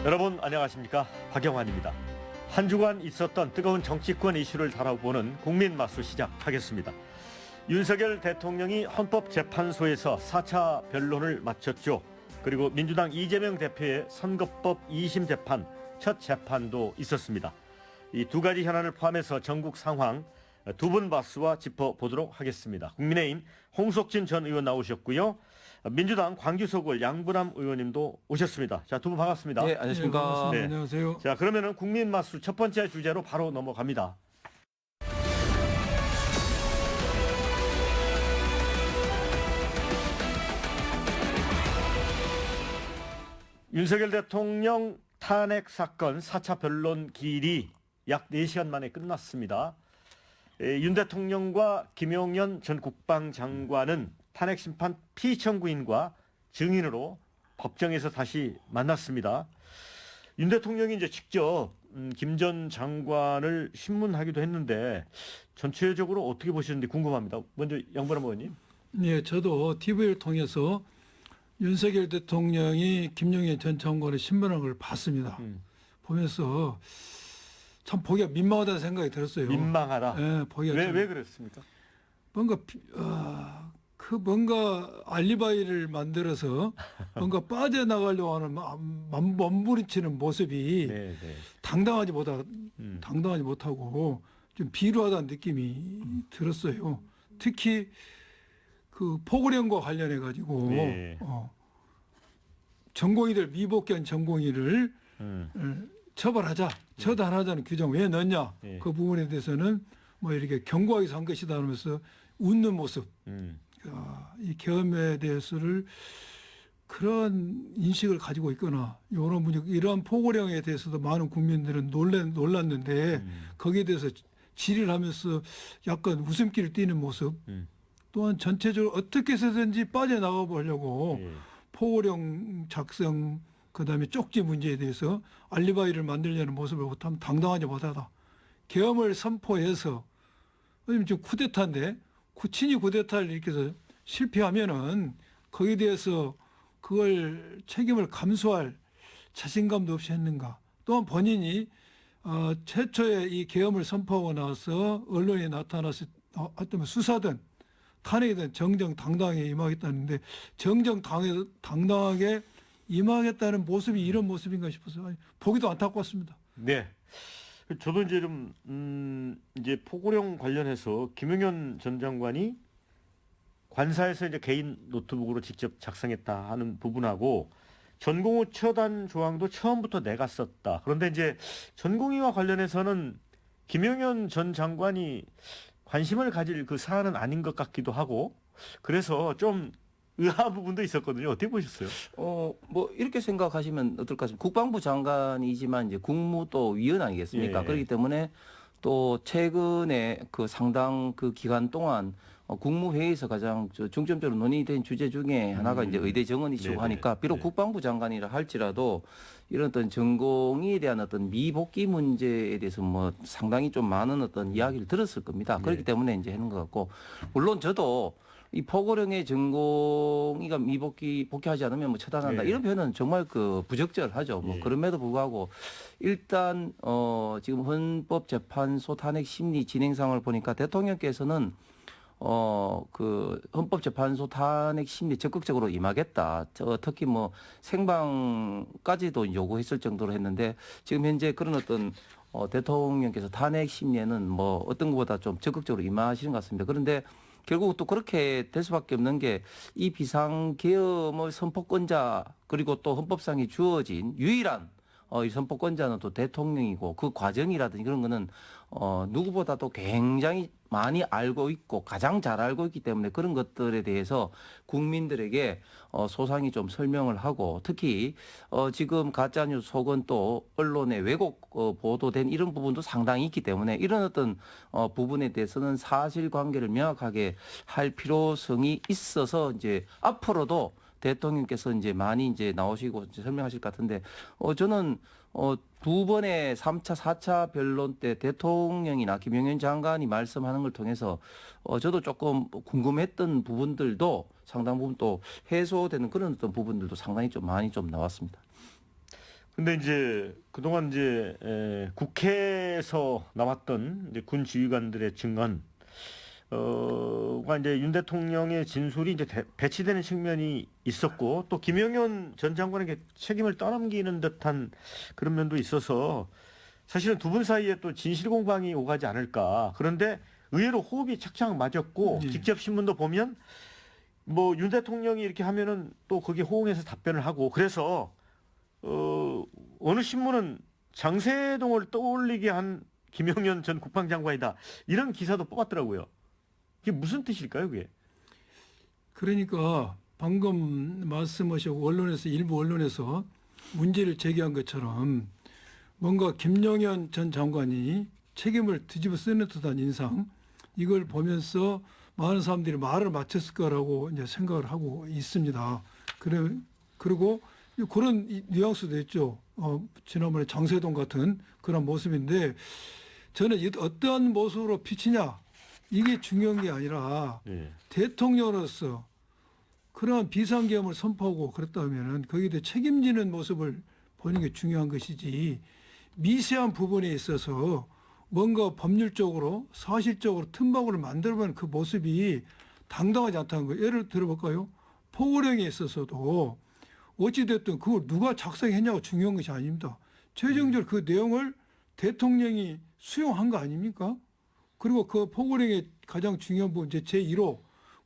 여러분 안녕하십니까? 박영환입니다. 한 주간 있었던 뜨거운 정치권 이슈를 다뤄보는 국민마수 시작하겠습니다. 윤석열 대통령이 헌법재판소에서 4차 변론을 마쳤죠. 그리고 민주당 이재명 대표의 선거법 2심 재판 첫 재판도 있었습니다. 이 두 가지 현안을 포함해서 전국 상황 두 분 마수와 짚어보도록 하겠습니다. 국민의힘 홍석진 전 의원 나오셨고요. 민주당 광주서구 양부남 의원님도 오셨습니다. 자, 두 분 반갑습니다. 네, 안녕하십니까. 네. 안녕하세요. 자, 그러면은 국민마수 첫 번째 주제로 바로 넘어갑니다. 윤석열 대통령 탄핵 사건 4차 변론 기일이 약 4시간 만에 끝났습니다. 윤 대통령과 김용현 전 국방장관은 탄핵 심판 피청구인과 증인으로 법정에서 다시 만났습니다. 윤 대통령이 이제 직접 김 전 장관을 신문하기도 했는데 전체적으로 어떻게 보시는지 궁금합니다. 먼저 양보람 의원님. 네, 저도 TV를 통해서 윤석열 대통령이 김용현 전 장관의 신문한 걸 봤습니다. 보면서 참 보기가 민망하다는 생각이 들었어요. 민망하다. 네, 보기가 왜 그랬습니까? 뭔가 뭔가 알리바이를 만들어서 뭔가 빠져나가려고 하는 몸부림치는 모습이 네. 당당하지 못하고 좀 비루하다는 느낌이 들었어요. 특히 그 포고령과 관련해 가지고 네. 전공의들 미복귀한 전공의를 처단하자는 규정 왜 넣냐? 네. 그 부분에 대해서는 뭐 이렇게 견고하게 산 것이다 하면서 웃는 모습. 이 계엄에 대해서를 그런 인식을 가지고 있거나 이런 분위기, 이러한 포고령에 대해서도 많은 국민들은 놀랐는데 거기에 대해서 질의를 하면서 약간 웃음기를 띠는 모습. 또한 전체적으로 어떻게 해서든지 빠져나가 보려고 포고령 작성 그다음에 쪽지 문제에 대해서 알리바이를 만들려는 모습을 보면 당당하지 못하다. 계엄을 선포해서 지금 쿠데타인데 친위 쿠데타를 일으켜서 실패하면은 거기에 대해서 그걸 책임을 감수할 자신감도 없이 했는가. 또한 본인이 최초에 이 계엄을 선포하고 나서 언론에 나타났을 때 수사든 탄핵이든 정정당당하게 임하겠다는데 정정당당하게 임하겠다는 모습이 이런 모습인가 싶어서 보기도 안타깝습니다. 네. 저도 이제 좀 이제 포고령 관련해서 김용현 전 장관이 관사에서 이제 개인 노트북으로 직접 작성했다 하는 부분하고 전공의 처단 조항도 처음부터 내가 썼다. 그런데 이제 전공의와 관련해서는 김용현 전 장관이 관심을 가질 그 사안은 아닌 것 같기도 하고 그래서 좀 의아한 부분도 있었거든요. 어떻게 보셨어요? 뭐 이렇게 생각하시면 어떨까 싶습니다. 국방부 장관이지만 이제 국무또 위원 아니겠습니까? 예. 그렇기 때문에 또 최근에 그 상당 그 기간 동안 국무회의에서 가장 중점적으로 논의된 주제 중에 하나가 이제 의대 정원 이슈고 네네. 하니까 비록 네. 국방부 장관이라 할지라도 이런 어떤 전공의에 대한 어떤 미복귀 문제에 대해서 뭐 상당히 좀 많은 어떤 이야기를 들었을 겁니다. 그렇기 때문에 이제 하는 것 같고 물론 저도 이 포고령의 전공의가 복귀하지 않으면 뭐 처단한다 네. 이런 표현은 정말 그 부적절하죠. 뭐 예. 그럼에도 불구하고 일단 지금 헌법재판소 탄핵 심리 진행 상황을 보니까 대통령께서는 그 헌법재판소 탄핵 심리 적극적으로 임하겠다. 특히 뭐 생방까지도 요구했을 정도로 했는데 지금 현재 그런 어떤 대통령께서 탄핵 심리에는 뭐 어떤 것보다 좀 적극적으로 임하시는 것 같습니다. 그런데 결국 또 그렇게 될 수밖에 없는 게 이 비상계엄의 선포권자 그리고 또 헌법상에 주어진 유일한 이 선포권자는 또 대통령이고 그 과정이라든지 그런 거는 누구보다도 굉장히 많이 알고 있고 가장 잘 알고 있기 때문에 그런 것들에 대해서 국민들에게 소상히 좀 설명을 하고 특히 지금 가짜뉴스 속은 또 언론에 왜곡 보도된 이런 부분도 상당히 있기 때문에 이런 어떤 부분에 대해서는 사실관계를 명확하게 할 필요성이 있어서 이제 앞으로도 대통령께서 이제 많이 이제 나오시고 이제 설명하실 것 같은데 저는 두 번의 3차, 4차 변론 때 대통령이나 김용현 장관이 말씀하는 걸 통해서 저도 조금 궁금했던 부분들도 상당 부분 또 해소되는 그런 어떤 부분들도 상당히 좀 많이 좀 나왔습니다. 근데 이제 그동안 이제 국회에서 나왔던 이제 군 지휘관들의 증언 가 이제 윤 대통령의 진술이 이제 배치되는 측면이 있었고 또 김영현 전 장관에게 책임을 떠넘기는 듯한 그런 면도 있어서 사실은 두 분 사이에 또 진실 공방이 오가지 않을까. 그런데 의외로 호흡이 착착 맞았고 예. 직접 신문도 보면 뭐 윤 대통령이 이렇게 하면은 또 거기에 호응해서 답변을 하고 그래서 어느 신문은 장세동을 떠올리게 한 김영현 전 국방장관이다 이런 기사도 뽑았더라고요. 이게 무슨 뜻일까요, 그게? 그러니까 방금 말씀하신 언론에서 일부 언론에서 문제를 제기한 것처럼 뭔가 김영현 전 장관이 책임을 뒤집어 쓰는 듯한 인상 이걸 보면서 많은 사람들이 말을 맞췄을 거라고 이제 생각을 하고 있습니다. 그리고 그런 뉘앙스도 있죠. 지난번에 장세동 같은 그런 모습인데 저는 어떠한 모습으로 비치냐 이게 중요한 게 아니라 예. 대통령으로서 그러한 비상계엄을 선포하고 그랬다면은 거기에 대해 책임지는 모습을 보는 게 중요한 것이지 미세한 부분에 있어서 뭔가 법률적으로 사실적으로 틈바구를 만들어보는 그 모습이 당당하지 않다는 거예요. 예를 들어볼까요? 포고령에 있어서도 어찌됐든 그걸 누가 작성했냐가 중요한 것이 아닙니다. 최종적으로 그 내용을 대통령이 수용한 거 아닙니까? 그리고 그 포고령의 가장 중요한 부분 제1호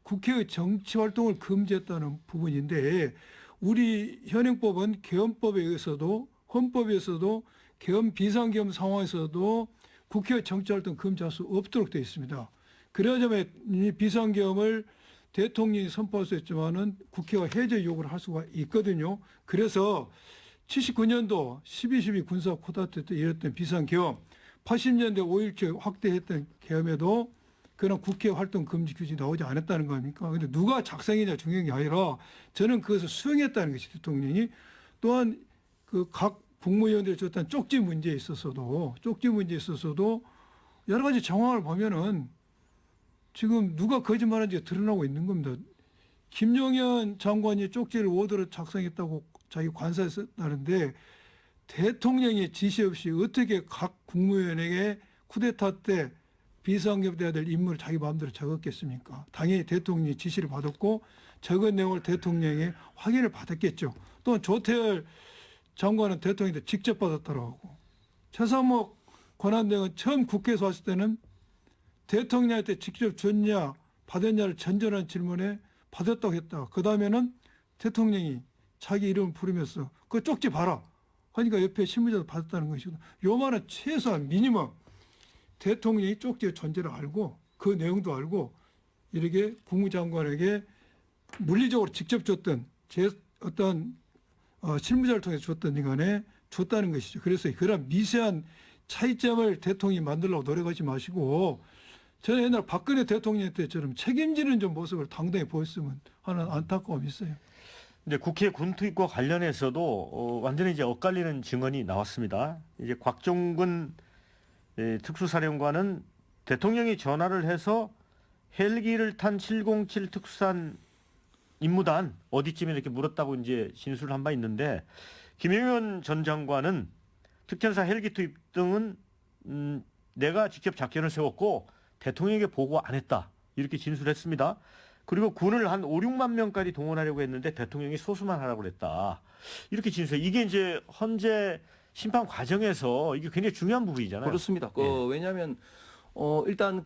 국회의 정치활동을 금지했다는 부분인데 우리 현행법은 계엄법에 의해서도 헌법에서도 계엄 비상계엄 상황에서도 국회의 정치활동 금지할 수 없도록 되어 있습니다. 그러자면 이 비상계엄을 대통령이 선포할 수 있지만은 국회가 해제 요구를 할 수가 있거든요. 그래서 79년도 12.12 군사 코다트 때 이랬던 비상계엄 80년대 5.17 확대했던 계엄에도 그런 국회 활동 금지 규정이 나오지 않았다는 거 아닙니까? 근데 누가 작성했냐 중요한 게 아니라 저는 그것을 수용했다는 것이 대통령이 또한 그 각 국무위원들이 줬던 쪽지 문제에 있어서도 여러 가지 정황을 보면은 지금 누가 거짓말한지 드러나고 있는 겁니다. 김용현 장관이 쪽지를 워드로 작성했다고 자기 관사에서 썼다는데 대통령의 지시 없이 어떻게 각 국무위원에게 쿠데타 때 비상계엄돼야 될 인물을 자기 마음대로 적었겠습니까? 당연히 대통령이 지시를 받았고 적은 내용을 대통령이 확인을 받았겠죠. 또 조태열 장관은 대통령한테 직접 받았더라고. 최상목 권한대행은 처음 국회에서 왔을 때는 대통령한테 직접 줬냐 받았냐를 전전한 질문에 받았다고 했다. 그 다음에는 대통령이 자기 이름을 부르면서 그 쪽지 봐라 하니까 옆에 신문자도 받았다는 것이고 요만한 최소한 미니멈 대통령이 쪽지의 존재를 알고 그 내용도 알고 이렇게 국무장관에게 물리적으로 직접 줬던 어떤 실무자를 통해 줬던 인간에 줬다는 것이죠. 그래서 그런 미세한 차이점을 대통령이 만들려고 노력하지 마시고 저는 옛날 박근혜 대통령 때처럼 책임지는 좀 모습을 당당히 보였으면 하는 안타까움이 있어요. 이제 국회 군투입과 관련해서도 완전히 이제 엇갈리는 증언이 나왔습니다. 이제 곽종근 특수사령관은 대통령이 전화를 해서 헬기를 탄 707 특수산 임무단 어디쯤에 이렇게 물었다고 이제 진술을 한 바 있는데 김영현 전 장관은 특전사 헬기 투입 등은 내가 직접 작전을 세웠고 대통령에게 보고 안 했다 이렇게 진술했습니다. 그리고 군을 한 5, 6만 명까지 동원하려고 했는데 대통령이 소수만 하라고 그랬다 이렇게 진술해. 이게 이제 헌재 심판 과정에서 이게 굉장히 중요한 부분이잖아요. 그렇습니다. 예. 왜냐하면 일단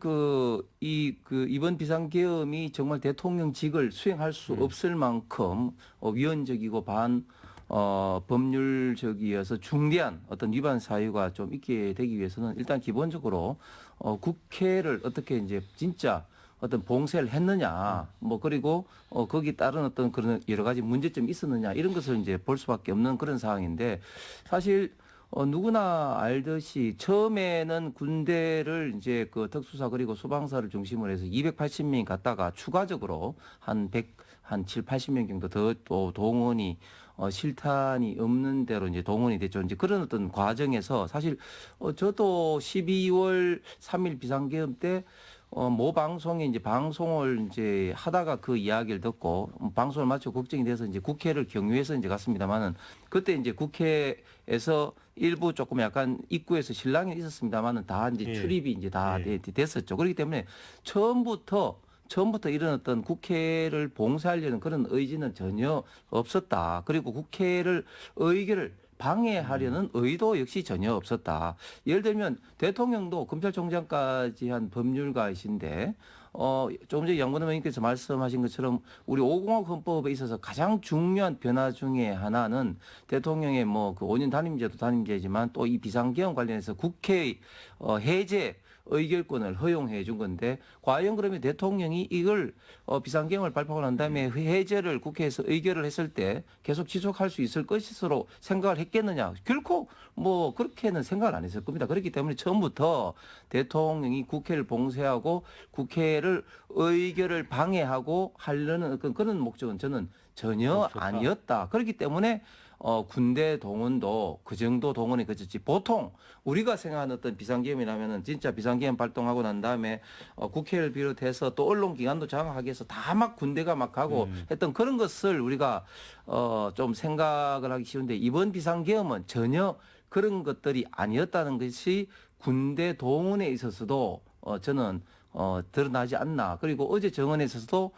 이번 비상계엄이 정말 대통령직을 수행할 수 없을 만큼 위헌적이고 법률적이어서 중대한 어떤 위반 사유가 좀 있게 되기 위해서는 일단 기본적으로 국회를 어떻게 이제 진짜 어떤 봉쇄를 했느냐, 그리고 거기 따른 어떤 그런 여러 가지 문제점이 있었느냐 이런 것을 이제 볼 수밖에 없는 그런 상황인데 사실 누구나 알듯이 처음에는 군대를 이제 그 특수사 그리고 소방사를 중심으로 해서 280명이 갔다가 추가적으로 한 7, 80명 정도 더 또 동원이 실탄이 없는 대로 이제 동원이 됐죠. 이제 그런 어떤 과정에서 사실 저도 12월 3일 비상계엄 때 모 방송에 이제 방송을 이제 하다가 그 이야기를 듣고 방송을 마치고 걱정이 돼서 이제 국회를 경유해서 이제 갔습니다만은 그때 이제 국회에서 일부 조금 약간 입구에서 실랑이 있었습니다만은 다 이제 예. 출입이 이제 다 예. 됐었죠. 그렇기 때문에 처음부터 이런 어떤 국회를 봉쇄하려는 그런 의지는 전혀 없었다. 그리고 국회를 의결을 방해하려는 의도 역시 전혀 없었다. 예를 들면 대통령도 검찰총장까지 한 법률가이신데 조금 전에 양근호 의원님께서 말씀하신 것처럼 우리 5공화국 헌법에 있어서 가장 중요한 변화 중에 하나는 대통령의 뭐 그 5년 단임제도 단임제지만 또 이 비상계엄 관련해서 국회의 해제 의결권을 허용해 준 건데 과연 그러면 대통령이 이걸 비상계엄을 발표하고 난 다음에 해제를 국회에서 의결을 했을 때 계속 지속할 수 있을 것으로 생각을 했겠느냐? 결코 뭐 그렇게는 생각을 안 했을 겁니다. 그렇기 때문에 처음부터 대통령이 국회를 봉쇄하고 국회를 의결을 방해하고 하려는 그런 목적은 저는 전혀 없었다. 아니었다. 그렇기 때문에 군대 동원도 그 정도 동원이 그쳤지. 보통 우리가 생각하는 어떤 비상계엄이라면은 진짜 비상계엄 발동하고 난 다음에 국회를 비롯해서 또 언론기관도 장악하기 위해서 다 막 군대가 막 가고 했던 그런 것을 우리가 좀 생각을 하기 쉬운데 이번 비상계엄은 전혀 그런 것들이 아니었다는 것이 군대 동원에 있어서도 저는 드러나지 않나. 그리고 어제 정언에 있어서도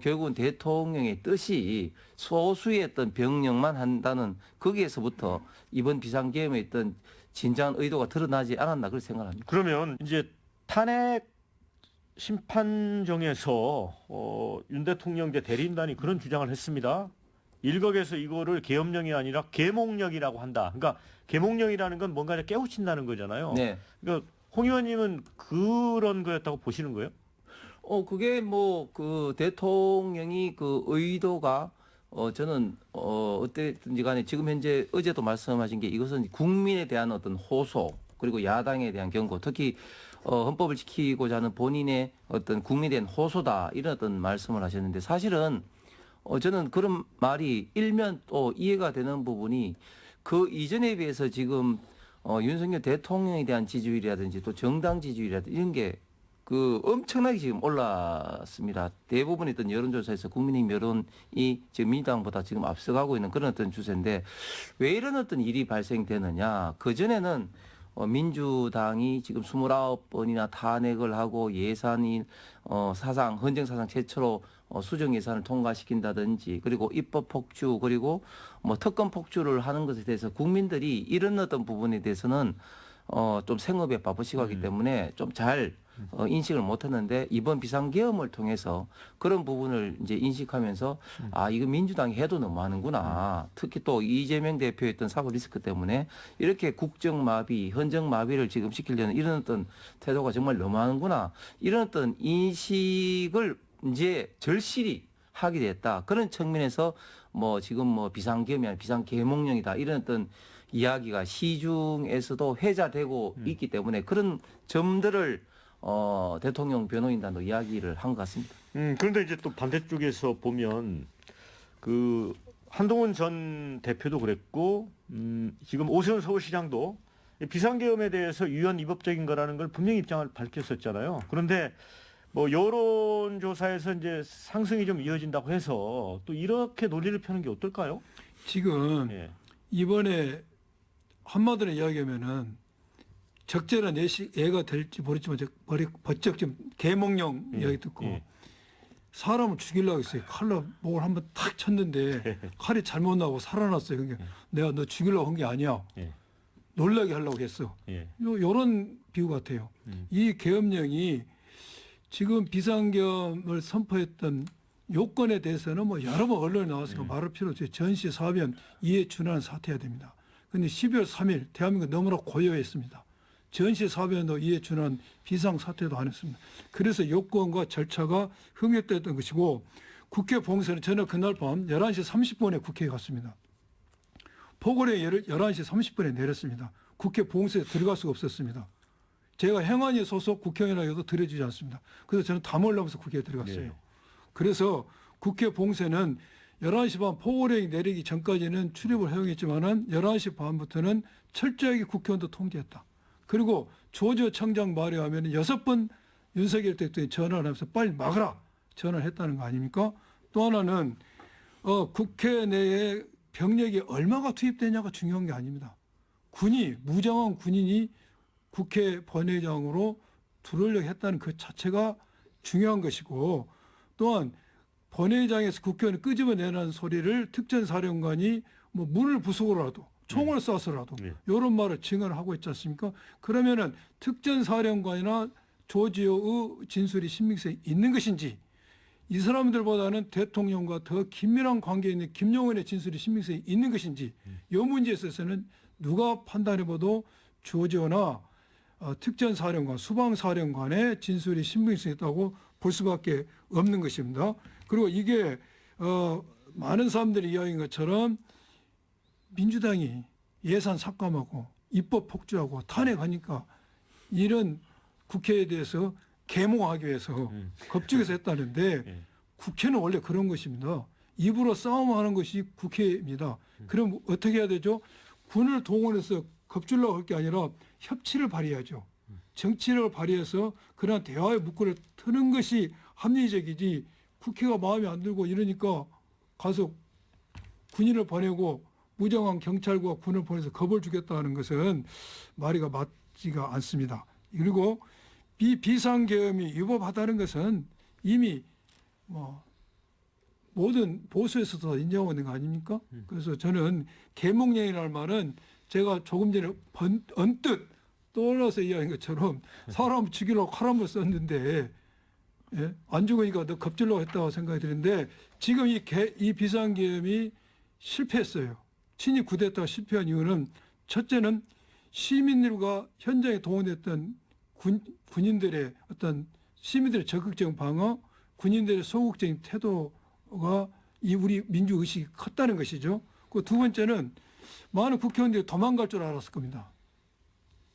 결국은 대통령의 뜻이 소수의 어떤 병력만 한다는 거기에서부터 이번 비상계엄에 있던 진정한 의도가 드러나지 않았나 그렇게 생각합니다. 그러면 이제 탄핵 심판정에서 윤 대통령 대리인단이 그런 주장을 했습니다. 일각에서 이거를 계엄령이 아니라 계몽령이라고 한다. 그러니까 계몽령이라는 건 뭔가 깨우친다는 거잖아요. 네. 그러니까 홍 의원님은 그런 거였다고 보시는 거예요? 그게 뭐 그 대통령이 그 의도가 저는 어땠든지 간에 지금 현재 어제도 말씀하신 게 이것은 국민에 대한 어떤 호소 그리고 야당에 대한 경고 특히 헌법을 지키고자 하는 본인의 어떤 국민에 대한 호소다 이런 어떤 말씀을 하셨는데 사실은 저는 그런 말이 일면 또 이해가 되는 부분이 그 이전에 비해서 지금 윤석열 대통령에 대한 지지율이라든지 또 정당 지지율이라든지 이런 게 그 엄청나게 지금 올랐습니다. 대부분의 어떤 여론조사에서 국민의힘 여론이 지금 민주당보다 지금 앞서가고 있는 그런 어떤 추세인데 왜 이런 어떤 일이 발생되느냐. 그전에는 민주당이 지금 29번이나 탄핵을 하고 예산이 헌정사상 최초로 수정 예산을 통과시킨다든지 그리고 입법 폭주 그리고 뭐 특검 폭주를 하는 것에 대해서 국민들이 이런 어떤 부분에 대해서는 좀 생업에 바쁘시고 하기 때문에 좀 잘 인식을 못했는데 이번 비상계엄을 통해서 그런 부분을 이제 인식하면서 아 이거 민주당이 해도 너무하는구나. 특히 또 이재명 대표의 어떤 사법 리스크 때문에 이렇게 국정마비, 헌정마비를 지금 시키려는 이런 어떤 태도가 정말 너무하는구나. 이런 어떤 인식을 이제 절실히 하게 됐다. 그런 측면에서 뭐 지금 뭐 비상계엄이 아니라 비상계몽령이다. 이런 어떤 이야기가 시중에서도 회자되고 있기 때문에 그런 점들을 대통령 변호인단도 이야기를 한 것 같습니다. 그런데 이제 또 반대쪽에서 보면 그 한동훈 전 대표도 그랬고 지금 오세훈 서울시장도 비상계엄에 대해서 유연 위법적인 거라는 걸 분명히 입장을 밝혔었잖아요. 그런데 뭐 여론조사에서 이제 상승이 좀 이어진다고 해서 또 이렇게 논리를 펴는 게 어떨까요? 지금 예. 이번에 한마디로 이야기하면은 적절한 예가 될지 모르지만 버쩍 좀 계몽령 이야기 듣고 예. 사람을 죽이려고 했어요. 칼로 목을 한번 탁 쳤는데 칼이 잘못 나고 살아났어요. 그러니까 내가 너 죽이려고 한 게 아니야. 예. 놀라게 하려고 했어. 예. 요런 비유 같아요. 이 계엄령이 지금 비상계엄을 선포했던 요건에 대해서는 뭐 여러 번 언론에 나왔으니까 말할 필요 없어요. 전시 사변 이에 준하는 사퇴해야 됩니다. 그런데 12월 3일 대한민국 너무나 고요했습니다. 전시 사변도 이에 준하는 비상 사퇴도 안 했습니다. 그래서 요건과 절차가 흥했던 것이고 국회 봉쇄는 저는 그날 밤 11시 30분에 국회에 갔습니다. 포고령이 11시 30분에 내렸습니다. 국회 봉쇄에 들어갈 수가 없었습니다. 제가 행안위 소속 국회의원이라도 들여주지 않습니다. 그래서 저는 담으려면서 국회에 들어갔어요. 네. 그래서 국회 봉쇄는 11시 반 포고령이 내리기 전까지는 출입을 허용했지만은 11시 반부터는 철저하게 국회의원도 통제했다. 그리고 조조 청장 말에 하면 6번 윤석열 대통령이 전화를 하면서 빨리 막으라 전화를 했다는 거 아닙니까? 또 하나는 국회 내에 병력이 얼마가 투입되냐가 중요한 게 아닙니다. 무장한 군인이 국회 본회의장으로 들어오려고 했다는 그 자체가 중요한 것이고, 또한 본회의장에서 국회의원이 끄집어내는 소리를 특전사령관이 뭐 문을 부수고라도 총을 쏴서라도 이런 말을 증언을 하고 있지 않습니까? 그러면은 특전사령관이나 조지호의 진술이 신빙성이 있는 것인지, 이 사람들보다는 대통령과 더 긴밀한 관계에 있는 김용현의 진술이 신빙성이 있는 것인지, 이 문제에 있어서는 누가 판단해봐도 조지호나 특전사령관, 수방사령관의 진술이 신빙성이 있다고 볼 수밖에 없는 것입니다. 그리고 이게 많은 사람들이 이야기한 것처럼 민주당이 예산 삭감하고 입법 폭주하고 탄핵하니까 이런 국회에 대해서 계몽하기 위해서 겁주게서 했다는데, 국회는 원래 그런 것입니다. 입으로 싸움하는 것이 국회입니다. 그럼 어떻게 해야 되죠? 군을 동원해서 겁주려고 할 게 아니라 협치를 발휘하죠. 정치력을 발휘해서 그런 대화의 문구를 트는 것이 합리적이지, 국회가 마음에 안 들고 이러니까 가서 군인을 보내고 무장한 경찰과 군을 보내서 겁을 주겠다는 것은 말이가 맞지가 않습니다. 그리고 비상계엄이 위법하다는 것은 이미 모든 보수에서도 인정하고 있는 거 아닙니까? 그래서 저는 계몽령이라는 말은 제가 조금 전에 언뜻 떠올라서 이야기한 것처럼 사람 죽이려고 칼 한 번 썼는데, 예? 안 죽으니까 너 겁주려고 했다고 생각이 드는데, 지금 이 비상계엄이 실패했어요. 친위 쿠데타가 실패한 이유는, 첫째는 시민들과 현장에 동원됐던 군인들의 어떤 시민들의 적극적인 방어, 군인들의 소극적인 태도가 이 우리 민주 의식이 컸다는 것이죠. 그 두 번째는 많은 국회의원들이 도망갈 줄 알았을 겁니다.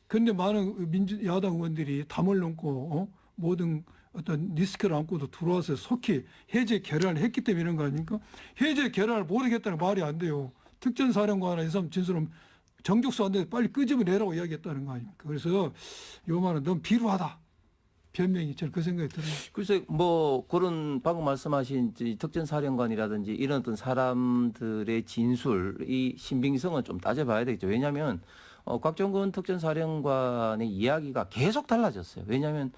그런데 많은 야당 의원들이 담을 넘고 모든 어떤 리스크를 안고도 들어와서 속히 해제 결연을 했기 때문에 이런 거 아닙니까? 해제 결연을 모르겠다는 말이 안 돼요. 특전사령관이나 이 사람 진술은 정족수 안 되는데 빨리 끄집어내라고 이야기했다는 거 아닙니까? 그래서 요 말은 너무 비루하다. 변명이 저는 그 생각이 들어요. 글쎄 뭐 그런 방금 말씀하신 특전사령관이라든지 이런 어떤 사람들의 진술이 신빙성은 좀 따져봐야 되겠죠. 왜냐하면 곽정근 특전사령관의 이야기가 계속 달라졌어요. 왜냐하면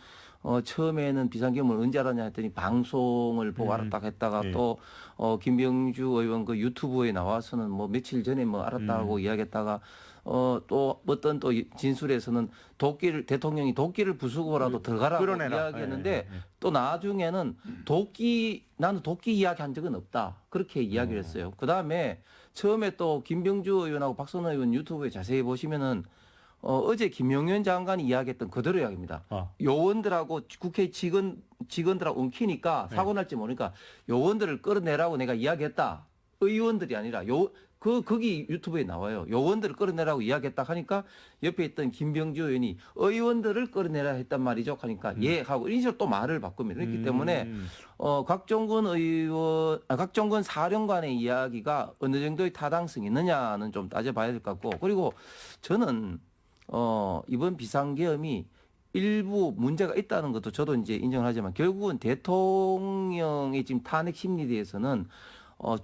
처음에는 비상계엄을 언제 알았냐 했더니 방송을 보고 알았다고 했다가 또 김병주 의원 그 유튜브에 나와서는 뭐 며칠 전에 뭐 알았다고 이야기했다가 또 어떤 또 진술에서는 대통령이 도끼를 부수고라도 들어가라고 끌어내라. 이야기했는데 또 나중에는 나는 도끼 이야기한 적은 없다. 그렇게 이야기를 했어요. 그다음에 처음에 또 김병주 의원하고 박선호 의원 유튜브에 자세히 보시면은 어제 김용현 장관이 이야기했던 그대로 이야기입니다. 요원들하고 국회 직원들하고 엉키니까 사고 날지 모르니까 요원들을 끌어내라고 내가 이야기했다. 의원들이 아니라 거기 유튜브에 나와요. 요원들을 끌어내라고 이야기했다 하니까 옆에 있던 김병주 의원이 의원들을 끌어내라 했단 말이죠. 하니까 예 하고 이런 식으로 또 말을 바꿉니다. 그렇기 때문에 곽정근 사령관의 이야기가 어느 정도의 타당성이 있느냐는 좀 따져봐야 될 것 같고, 그리고 저는 이번 비상계엄이 일부 문제가 있다는 것도 저도 이제 인정을 하지만, 결국은 대통령의 지금 탄핵 심리에 대해서는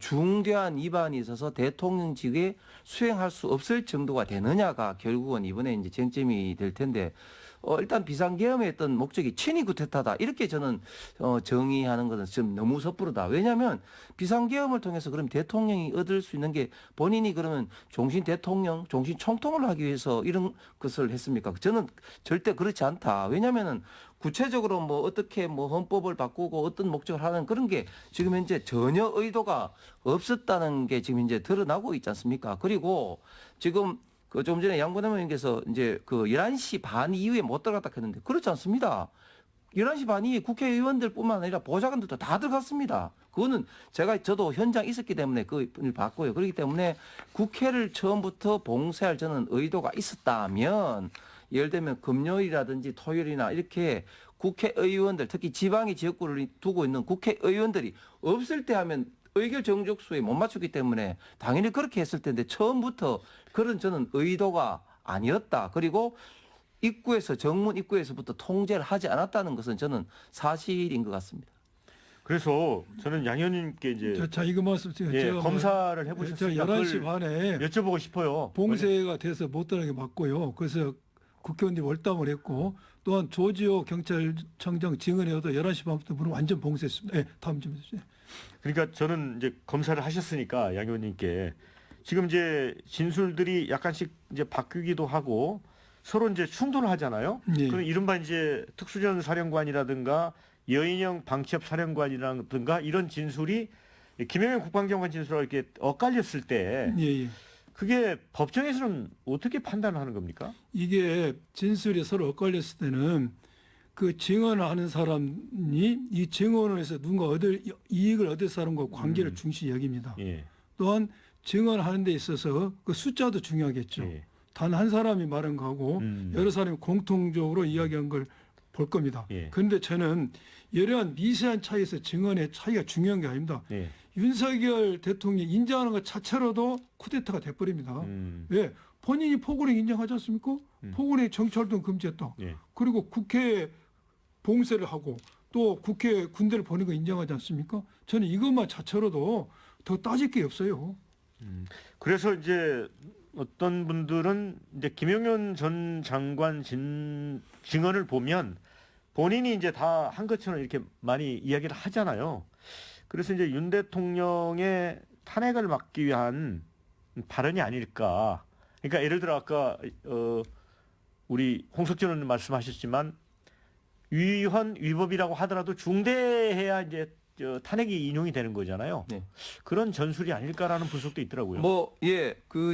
중대한 위반이 있어서 대통령직에 수행할 수 없을 정도가 되느냐가 결국은 이번에 이제 쟁점이 될 텐데, 일단 비상계엄의 어떤 목적이 친위 쿠데타다 이렇게 저는 정의하는 것은 좀 너무 섣부르다. 왜냐하면 비상계엄을 통해서 그럼 대통령이 얻을 수 있는 게 본인이 그러면 종신 대통령, 종신 총통을 하기 위해서 이런 것을 했습니까? 저는 절대 그렇지 않다. 왜냐하면은 구체적으로 뭐 어떻게 뭐 헌법을 바꾸고 어떤 목적을 하는 그런 게 지금 현재 전혀 의도가 없었다는 게 지금 이제 드러나고 있지 않습니까? 그리고 지금 그 좀 전에 양분남 의원께서 이제 그 11시 반 이후에 못 들어갔다 했는데 그렇지 않습니다. 11시 반 이후에 국회의원들뿐만 아니라 보좌관들도 다 들어갔습니다. 그거는 저도 현장 있었기 때문에 그걸 봤고요. 그렇기 때문에 국회를 처음부터 봉쇄할 저는 의도가 있었다면, 예를 들면 금요일이라든지 토요일이나 이렇게 국회의원들, 특히 지방의 지역구를 두고 있는 국회의원들이 없을 때 하면 의결 정족수에 못 맞추기 때문에 당연히 그렇게 했을 텐데 처음부터 그런 저는 의도가 아니었다. 그리고 입구에서 정문 입구에서부터 통제를 하지 않았다는 것은 저는 사실인 것 같습니다. 그래서 저는 양 의원님께 이제 자 이거 말씀 제가 예, 뭐 검사를 제가 해보셨으니까 11시 그걸 반에 여쭤보고 싶어요. 봉쇄가 돼서 못 들어가게 막고요. 그래서 국회의원들이 월담을 했고 또한 조지호 경찰청장 증언에도 11시 반부터 문을 완전 봉쇄했습니다. 예, 다음 좀 해주세요. 그러니까 저는 이제 검사를 하셨으니까 양 의원님께 지금 이제 진술들이 약간씩 이제 바뀌기도 하고 서로 이제 충돌을 하잖아요. 예. 그럼 이른바 이제 특수전 사령관이라든가 여인영 방첩 사령관이라든가 이런 진술이 김영현 국방장관 진술하고 이렇게 엇갈렸을 때 예, 예. 그게 법정에서는 어떻게 판단하는 겁니까? 이게 진술이 서로 엇갈렸을 때는 그 증언하는 사람이 이 증언을 해서 누군가 이익을 얻을 사람과 관계를 중시 여깁니다. 예. 또한 증언하는 데 있어서 그 숫자도 중요하겠죠. 예. 단 한 사람이 말한 거하고 여러 사람이 공통적으로 이야기한 걸 볼 겁니다. 예. 그런데 저는 이러한 미세한 차이에서 증언의 차이가 중요한 게 아닙니다. 예. 윤석열 대통령이 인정하는 것 자체로도 쿠데타가 돼버립니다. 음. 왜? 본인이 포고령 인정하지 않습니까? 포고령 정치활동 금지했다. 예. 그리고 국회 봉쇄를 하고 또 국회 군대를 보낸 거 인정하지 않습니까? 저는 이것만 자체로도 더 따질 게 없어요. 그래서 이제 어떤 분들은 이제 김용현 전 장관 증언을 보면 본인이 이제 다 한 것처럼 이렇게 많이 이야기를 하잖아요. 그래서 이제 윤 대통령의 탄핵을 막기 위한 발언이 아닐까. 그러니까 예를 들어 아까 우리 홍석천 의원 말씀하셨지만 위헌 위법이라고 하더라도 중대해야 이제 탄핵이 인용이 되는 거잖아요. 네. 그런 전술이 아닐까라는 분석도 있더라고요.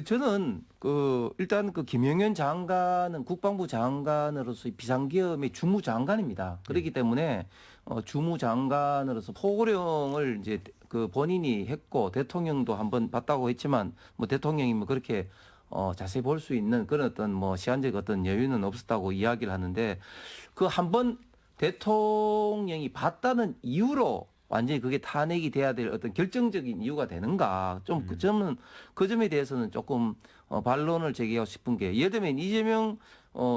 저는 일단 그 김영현 장관은 국방부 장관으로서 비상계엄의 주무장관입니다. 그렇기 때문에 주무장관으로서 포고령을 이제 그 본인이 했고 대통령도 한번 봤다고 했지만 뭐 대통령이 뭐 그렇게 자세히 볼 수 있는 그런 어떤 뭐 시간적 어떤 여유는 없었다고 이야기를 하는데 그 한번 대통령이 봤다는 이유로 완전히 그게 탄핵이 돼야 될 어떤 결정적인 이유가 되는가 좀 그 점에 대해서는 조금 반론을 제기하고 싶은 게 예를 들면 이재명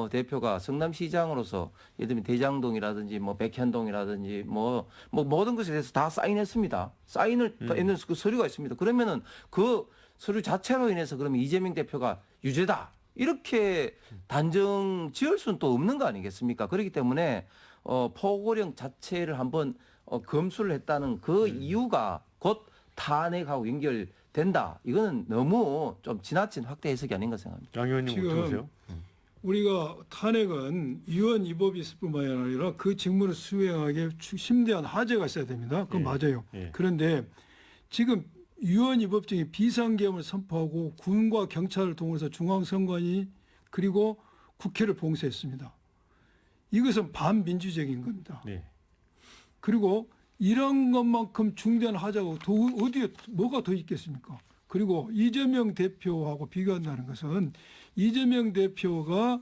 대표가 성남시장으로서 예를 들면 대장동이라든지 뭐 백현동이라든지 뭐 모든 것에 대해서 다 사인했습니다. 사인을 했는 그 서류가 있습니다. 그러면은 그 서류 자체로 인해서 그러면 이재명 대표가 유죄다 이렇게 단정 지을 수는 또 없는 거 아니겠습니까? 그렇기 때문에 포고령 자체를 한번 검수를 했다는 그 이유가 곧 탄핵하고 연결된다. 이거는 너무 좀 지나친 확대 해석이 아닌가 생각합니다. 양 의원님 지금 어떻게 보세요? 우리가 탄핵은 위헌 위법이 있을 뿐만 아니라 그 직무를 수행하기에 심대한 하자가 있어야 됩니다. 그건 예. 맞아요. 예. 그런데 지금 위헌 위법 중에 비상계엄을 선포하고 군과 경찰을 동원해서 중앙선관위 그리고 국회를 봉쇄했습니다. 이것은 반민주적인 겁니다. 네. 그리고 이런 것만큼 중대한 하자가 어디에 뭐가 더 있겠습니까? 그리고 이재명 대표하고 비교한다는 것은 이재명 대표가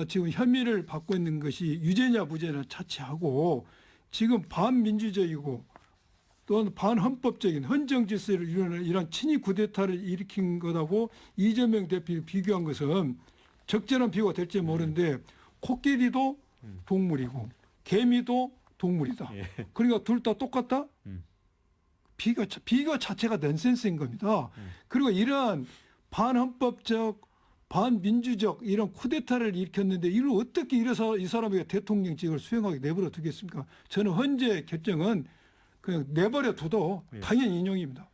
지금 혐의를 받고 있는 것이 유죄냐 무죄냐 차치하고 지금 반민주적이고 또한 반헌법적인 헌정질서를 이루는 이런 친위 쿠데타를 일으킨 것하고 이재명 대표를 비교한 것은 적절한 비교가 될지 모르는데 코끼리도 동물이고 개미도 동물이다. 예. 그러니까 둘 다 똑같다? 비교 자체가 넌센스인 겁니다. 그리고 이러한 반헌법적, 반민주적 이런 쿠데타를 일으켰는데 이를 어떻게 이래서 이 사람에게 대통령직을 수행하게 내버려 두겠습니까? 저는 현재 결정은 그냥 내버려 둬도 당연히 인용입니다.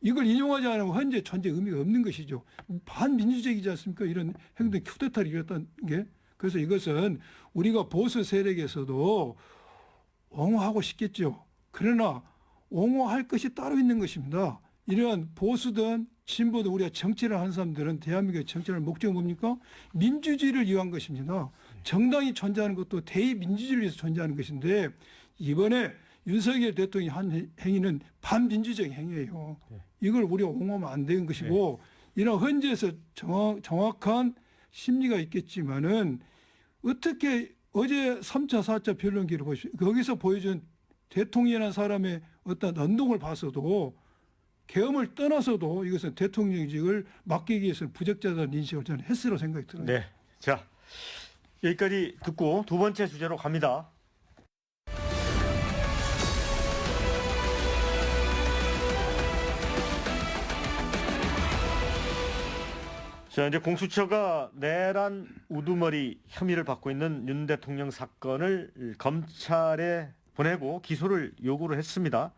이걸 인용하지 않으면 현재 존재 의미가 없는 것이죠. 반민주적이지 않습니까? 이런 행동 쿠데타를 일으켰다는 게. 그래서 이것은 우리가 보수 세력에서도 옹호하고 싶겠죠. 그러나 옹호할 것이 따로 있는 것입니다. 이러한 보수든 진보든 우리가 정치를 하는 사람들은 대한민국의 정치를 목적이 뭡니까? 민주주의를 위한 것입니다. 정당이 존재하는 것도 대의민주주의를 위해서 존재하는 것인데 이번에 윤석열 대통령이 한 행위는 반민주적 행위예요. 이걸 우리가 옹호하면 안 되는 것이고 이런 현재에서 정확한 심리가 있겠지만은 어떻게 어제 3차, 4차 변론기를 보십시오. 거기서 보여준 대통령이라는 사람의 어떤 언동을 봐서도 계엄을 떠나서도 이것은 대통령직을 맡기기 위해서는 부적절한 인식을 저는 했으라고 생각이 들어요. 네. 자, 여기까지 듣고 두 번째 주제로 갑니다. 자, 이제 공수처가 내란 우두머리 혐의를 받고 있는 윤 대통령 사건을 검찰에 보내고 기소를 요구를 했습니다.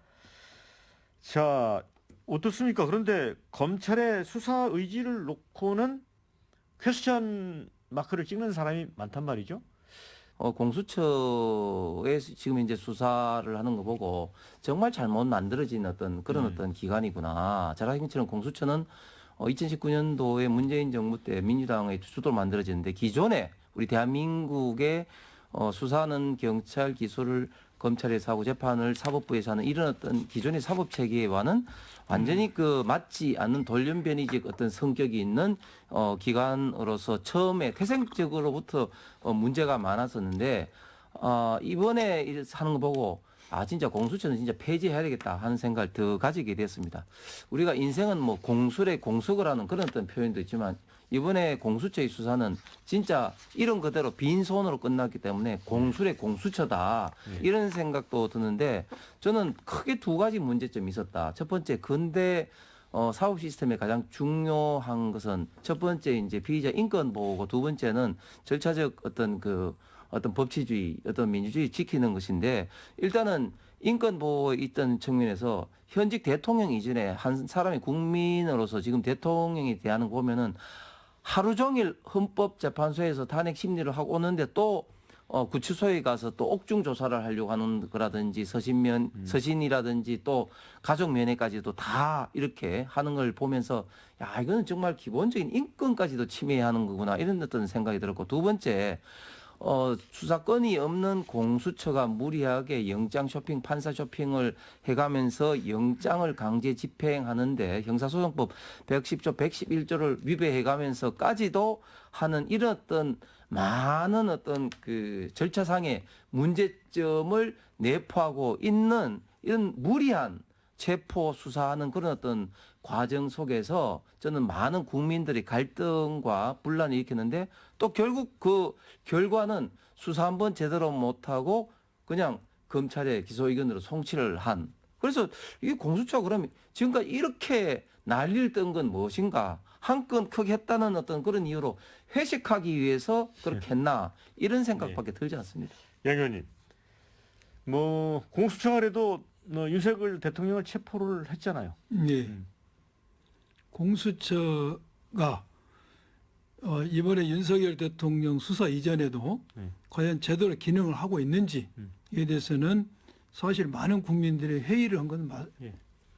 자, 어떻습니까? 그런데 검찰의 수사 의지를 놓고는 퀘스천 마크를 찍는 사람이 많단 말이죠. 공수처에 지금 이제 수사를 하는 거 보고 정말 잘못 만들어진 어떤 그런 어떤 기관이구나. 잘 아시는 것처럼 공수처는 2019년도에 문재인 정부 때 민주당의 주도로 만들어졌는데 기존에 우리 대한민국의 수사는 경찰, 기소를 검찰에서 하고 재판을 사법부에서 하는 이런 어떤 기존의 사법 체계와는 완전히 그 맞지 않는 돌연변이적 어떤 성격이 있는 기관으로서 처음에 태생적으로부터 문제가 많았었는데 이번에 하는 거 보고 진짜 공수처는 진짜 폐지해야 되겠다 하는 생각을 더 가지게 됐습니다. 우리가 인생은 뭐 공술에 공석을 하는 그런 어떤 표현도 있지만 이번에 공수처의 수사는 진짜 이런 그대로 빈손으로 끝났기 때문에 공술의 공수처다 이런 생각도 드는데 저는 크게 두 가지 문제점이 있었다. 첫 번째 근대 사법 시스템의 가장 중요한 것은 첫 번째 이제 피의자 인권 보호고 두 번째는 절차적 어떤 법치주의, 어떤 민주주의 지키는 것인데 일단은 인권 보호에 있던 측면에서 현직 대통령 이전에 한 사람의 국민으로서 지금 대통령에 대한 거 보면은 하루 종일 헌법재판소에서 탄핵 심리를 하고 오는데 또 구치소에 가서 또 옥중 조사를 하려고 하는 거라든지 서신이라든지 또 가족 면회까지도 다 이렇게 하는 걸 보면서 야 이거는 정말 기본적인 인권까지도 침해하는 거구나 이런 어떤 생각이 들었고 두 번째 수사권이 없는 공수처가 무리하게 영장 쇼핑, 판사 쇼핑을 해가면서 영장을 강제 집행하는데 형사소송법 110조, 111조를 위배해가면서까지도 하는 이런 어떤 많은 어떤 그 절차상의 문제점을 내포하고 있는 이런 무리한 체포 수사하는 그런 어떤 과정 속에서 저는 많은 국민들이 갈등과 분란을 일으켰는데 또 결국 그 결과는 수사 한번 제대로 못하고 그냥 검찰의 기소 의견으로 송치를 한. 그래서 이게 공수처가 그러면 지금까지 이렇게 난리를 뜬 건 무엇인가? 한 건 크게 했다는 어떤 그런 이유로 회식하기 위해서 그렇게 했나? 이런 생각밖에 들지 않습니다. 양 의원님, 뭐 공수처가라도 윤석열 대통령을 체포를 했잖아요. 네. 공수처가 이번에 윤석열 대통령 수사 이전에도 과연 제대로 기능을 하고 있는지에 대해서는 사실 많은 국민들이 회의를 한 건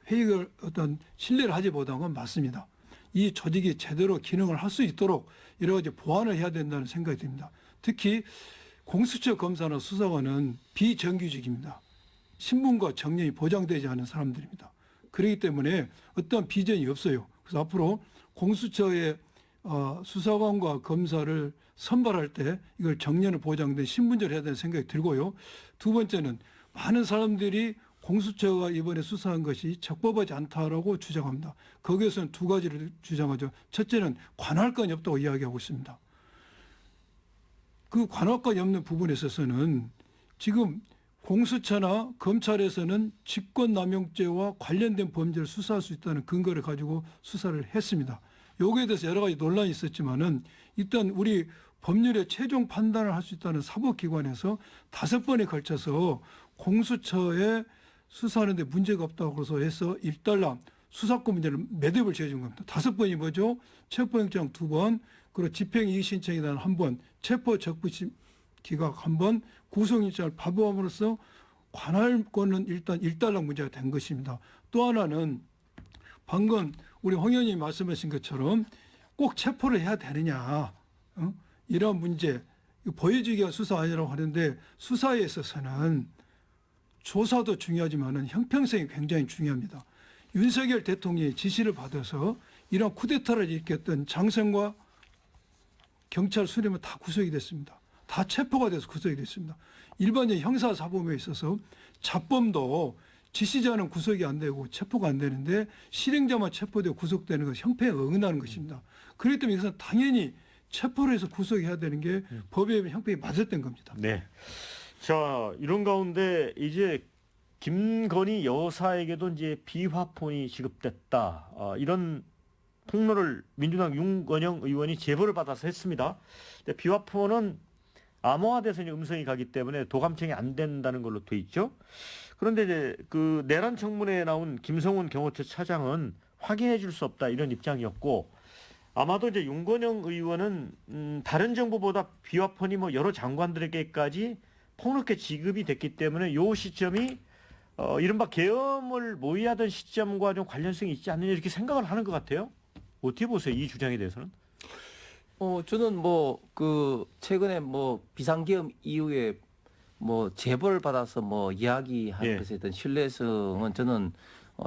회의를 어떤 신뢰를 하지 못한 건 맞습니다. 이 조직이 제대로 기능을 할 수 있도록 여러 가지 보완을 해야 된다는 생각이 듭니다. 특히 공수처 검사나 수사관은 비정규직입니다. 신분과 정년이 보장되지 않은 사람들입니다. 그렇기 때문에 어떤 비전이 없어요. 그래서 앞으로 공수처의 수사관과 검사를 선발할 때 이걸 정년을 보장된 신분제를 해야 되는 생각이 들고요. 두 번째는 많은 사람들이 공수처가 이번에 수사한 것이 적법하지 않다라고 주장합니다. 거기에서는 두 가지를 주장하죠. 첫째는 관할권이 없다고 이야기하고 있습니다. 그 관할권이 없는 부분에 있어서는 지금 공수처나 검찰에서는 직권남용죄와 관련된 범죄를 수사할 수 있다는 근거를 가지고 수사를 했습니다. 여기에 대해서 여러 가지 논란이 있었지만은 일단 우리 법률의 최종 판단을 할 수 있다는 사법기관에서 5번에 걸쳐서 공수처에 수사하는 데 문제가 없다고 해서 일단락 수사권 문제를 매듭을 지어준 겁니다. 5번이 뭐죠? 체포영장 2번, 그리고 집행이익신청에 대한 1번, 체포적부심 기각 1번, 구속영장을 발부함으로써 관할권은 일단 일단락 문제가 된 것입니다. 또 하나는 방금 우리 홍 의원님이 말씀하신 것처럼 꼭 체포를 해야 되느냐 이런 문제, 보여주기가 수사 아니라고 하는데 수사에 있어서는 조사도 중요하지만 형평성이 굉장히 중요합니다. 윤석열 대통령의 지시를 받아서 이런 쿠데타를 일으켰던 장성과 경찰 수뇌부는 다 구속이 됐습니다. 다 체포가 돼서 구속이 됐습니다. 일반적인 형사사범에 있어서 자범도 지시자는 구속이 안 되고 체포가 안 되는데 실행자만 체포되고 구속되는 것이 형평에 어긋나는 것입니다. 그렇기 때문에 이것은 당연히 체포를 해서 구속해야 되는 게 법에 의한 형평이 맞았던 겁니다. 네. 자, 이런 가운데 이제 김건희 여사에게도 이제 비화폰이 지급됐다. 이런 폭로를 민주당 윤건영 의원이 제보를 받아서 했습니다. 근데 비화폰은 암호화돼서 이제 음성이 가기 때문에 도감청이 안 된다는 걸로 돼 있죠. 그런데 이제 그 내란 청문회에 나온 김성훈 경호처 차장은 확인해 줄 수 없다 이런 입장이었고, 아마도 이제 윤건영 의원은 다른 정보보다 비화폰이 뭐 여러 장관들에게까지 폭넓게 지급이 됐기 때문에 요 시점이 이른바 계엄을 모의하던 시점과 좀 관련성이 있지 않느냐 이렇게 생각을 하는 것 같아요. 어떻게 보세요? 이 주장에 대해서는? 저는 뭐 그 최근에 뭐 비상계엄 이후에 뭐 제보를 받아서 뭐 이야기한 예. 것에 대한 신뢰성은 저는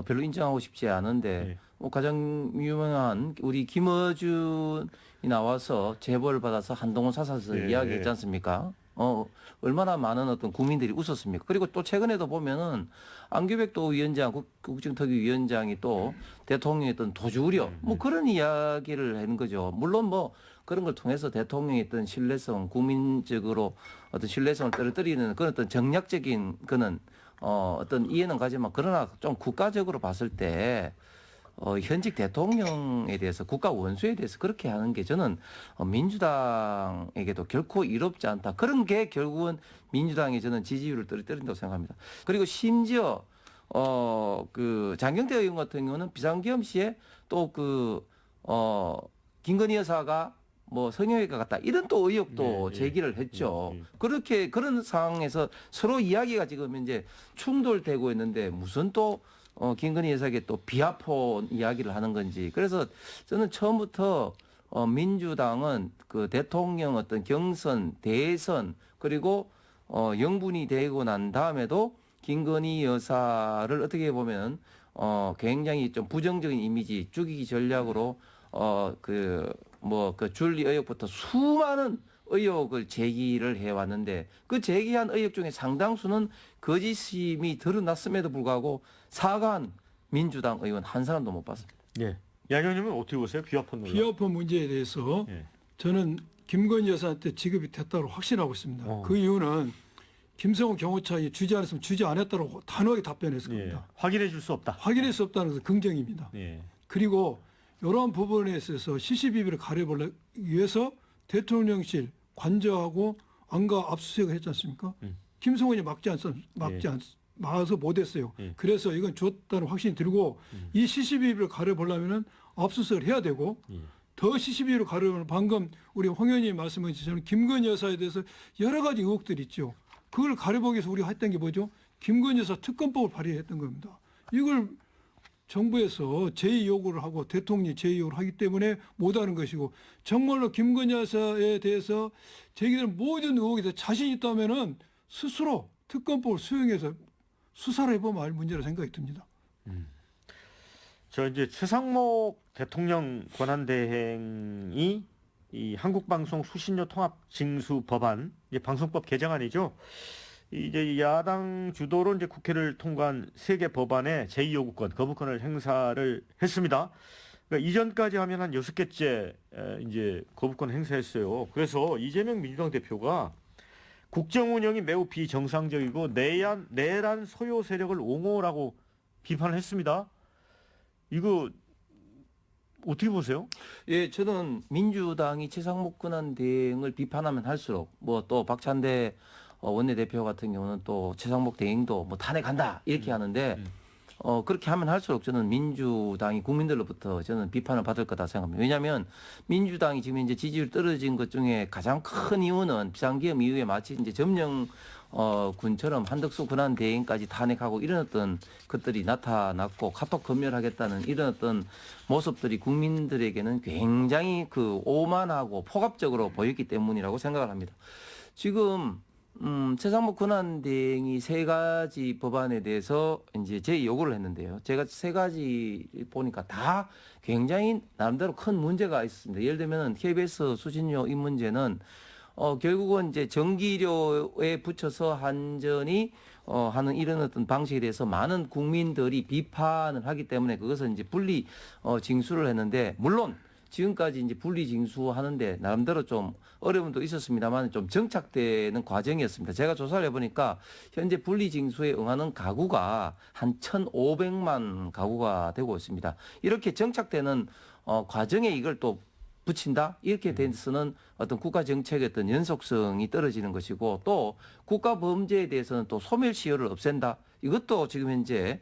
별로 인정하고 싶지 않은데 예. 뭐 가장 유명한 우리 김어준이 나와서 제보를 받아서 한동훈 사사에서 예. 이야기했지 않습니까? 얼마나 많은 어떤 국민들이 웃었습니까? 그리고 또 최근에도 보면은 안규백도 위원장, 국정특위위원장이 또 대통령의 어떤 도주 우려, 뭐 그런 이야기를 하는 거죠. 물론 뭐 그런 걸 통해서 대통령의 어떤 신뢰성, 국민적으로 어떤 신뢰성을 떨어뜨리는 그런 어떤 정략적인 그는 어떤 이해는 가지만 그러나 좀 국가적으로 봤을 때 현직 대통령에 대해서 국가 원수에 대해서 그렇게 하는 게 저는 민주당에게도 결코 이롭지 않다. 그런 게 결국은 민주당의 저는 지지율을 떨어뜨린다고 생각합니다. 그리고 심지어 그 장경태 의원 같은 경우는 비상계엄 시에 또 김건희 여사가 뭐 성형외과 갔다 이런 또 의혹도 예, 예. 제기를 했죠. 예. 그렇게 그런 상황에서 서로 이야기가 지금 이제 충돌되고 있는데 무슨 또 김건희 여사에게 또 비하폰 이야기를 하는 건지. 그래서 저는 처음부터 민주당은 그 대통령 어떤 경선, 대선 그리고 영분이 되고 난 다음에도 김건희 여사를 어떻게 보면 굉장히 좀 부정적인 이미지 죽이기 전략으로 그 줄리 의혹부터 수많은 의혹을 제기를 해왔는데 그 제기한 의혹 중에 상당수는 거짓임이 드러났음에도 불구하고 사과한 민주당 의원 한 사람도 못 봤습니다. 예. 양 의원님은 어떻게 보세요? 비화폰 논란. 비화폰 문제에 대해서 예. 저는 김건희 여사한테 지급이 됐다고 확신하고 있습니다. 그 이유는 김성훈 경호처에 주지 않았으면 주지 않았다고 단호하게 답변했을 예. 겁니다. 확인해 줄 수 없다. 확인할 수 없다는 것은 긍정입니다. 예. 그리고 이러한 부분에 있어서 CCTV를 가려보기 위해서 대통령실 관저하고 안가 압수수색을 했지 않습니까? 김성훈이 막아서 못했어요. 예. 그래서 이건 줬다는 확신이 들고 이 CCTV를 가려보려면 압수수색을 해야 되고 예. 더 CCTV를 가려면 방금 우리 홍 의원님이 말씀하신 것처럼 김건희 여사에 대해서 여러 가지 의혹들이 있죠. 그걸 가려보기 위해서 우리가 했던 게 뭐죠? 김건희 여사 특검법을 발의했던 겁니다. 이걸 정부에서 제2요구를 하고 대통령이 제2요구를 하기 때문에 못하는 것이고 정말로 김건희 여사에 대해서 제기되는 모든 의혹에 대해서 자신 있다면은 스스로 특검법을 수용해서 수사를 해보면 알 문제라 생각이 듭니다. 저 이제 최상목 대통령 권한대행이 이 한국방송 수신료 통합 징수 법안, 이제 방송법 개정안이죠. 이제 야당 주도로 이제 국회를 통과한 3개 법안의 제2요구권, 거부권을 행사를 했습니다. 그러니까 이전까지 하면 한 6개째 이제 거부권 행사했어요. 그래서 이재명 민주당 대표가 국정 운영이 매우 비정상적이고 내란 소요 세력을 옹호라고 비판을 했습니다. 이거 어떻게 보세요? 예, 저는 민주당이 최상목 권한대행을 비판하면 할수록 뭐 또 박찬대 원내대표 같은 경우는 또 최상목 대행도 뭐 탄핵한다 이렇게 하는데 그렇게 하면 할수록 저는 민주당이 국민들로부터 저는 비판을 받을 거다 생각합니다. 왜냐하면 민주당이 지금 이제 지지율 떨어진 것 중에 가장 큰 이유는 비상계엄 이후에 마치 이제 점령 군처럼 한덕수 권한대행까지 탄핵하고 이런 어떤 것들이 나타났고 카톡 검열하겠다는 이런 어떤 모습들이 국민들에게는 굉장히 그 오만하고 포갑적으로 보였기 때문이라고 생각을 합니다. 지금 최상목 권한대행이 3가지 법안에 대해서 이제 제 요구를 했는데요. 제가 3가지 보니까 다 굉장히 나름대로 큰 문제가 있습니다. 예를 들면 KBS 수신료 이 문제는 결국은 이제 전기료에 붙여서 한전이 하는 이런 어떤 방식에 대해서 많은 국민들이 비판을 하기 때문에 그것을 이제 분리 징수를 했는데 물론 지금까지 이제 분리징수하는데 나름대로 좀 어려움도 있었습니다만 좀 정착되는 과정이었습니다. 제가 조사를 해보니까 현재 분리징수에 응하는 가구가 한 1,500만 가구가 되고 있습니다. 이렇게 정착되는 과정에 이걸 또 붙인다? 이렇게 돼서는 어떤 국가 정책의 어떤 연속성이 떨어지는 것이고 또 국가 범죄에 대해서는 또 소멸시효를 없앤다? 이것도 지금 현재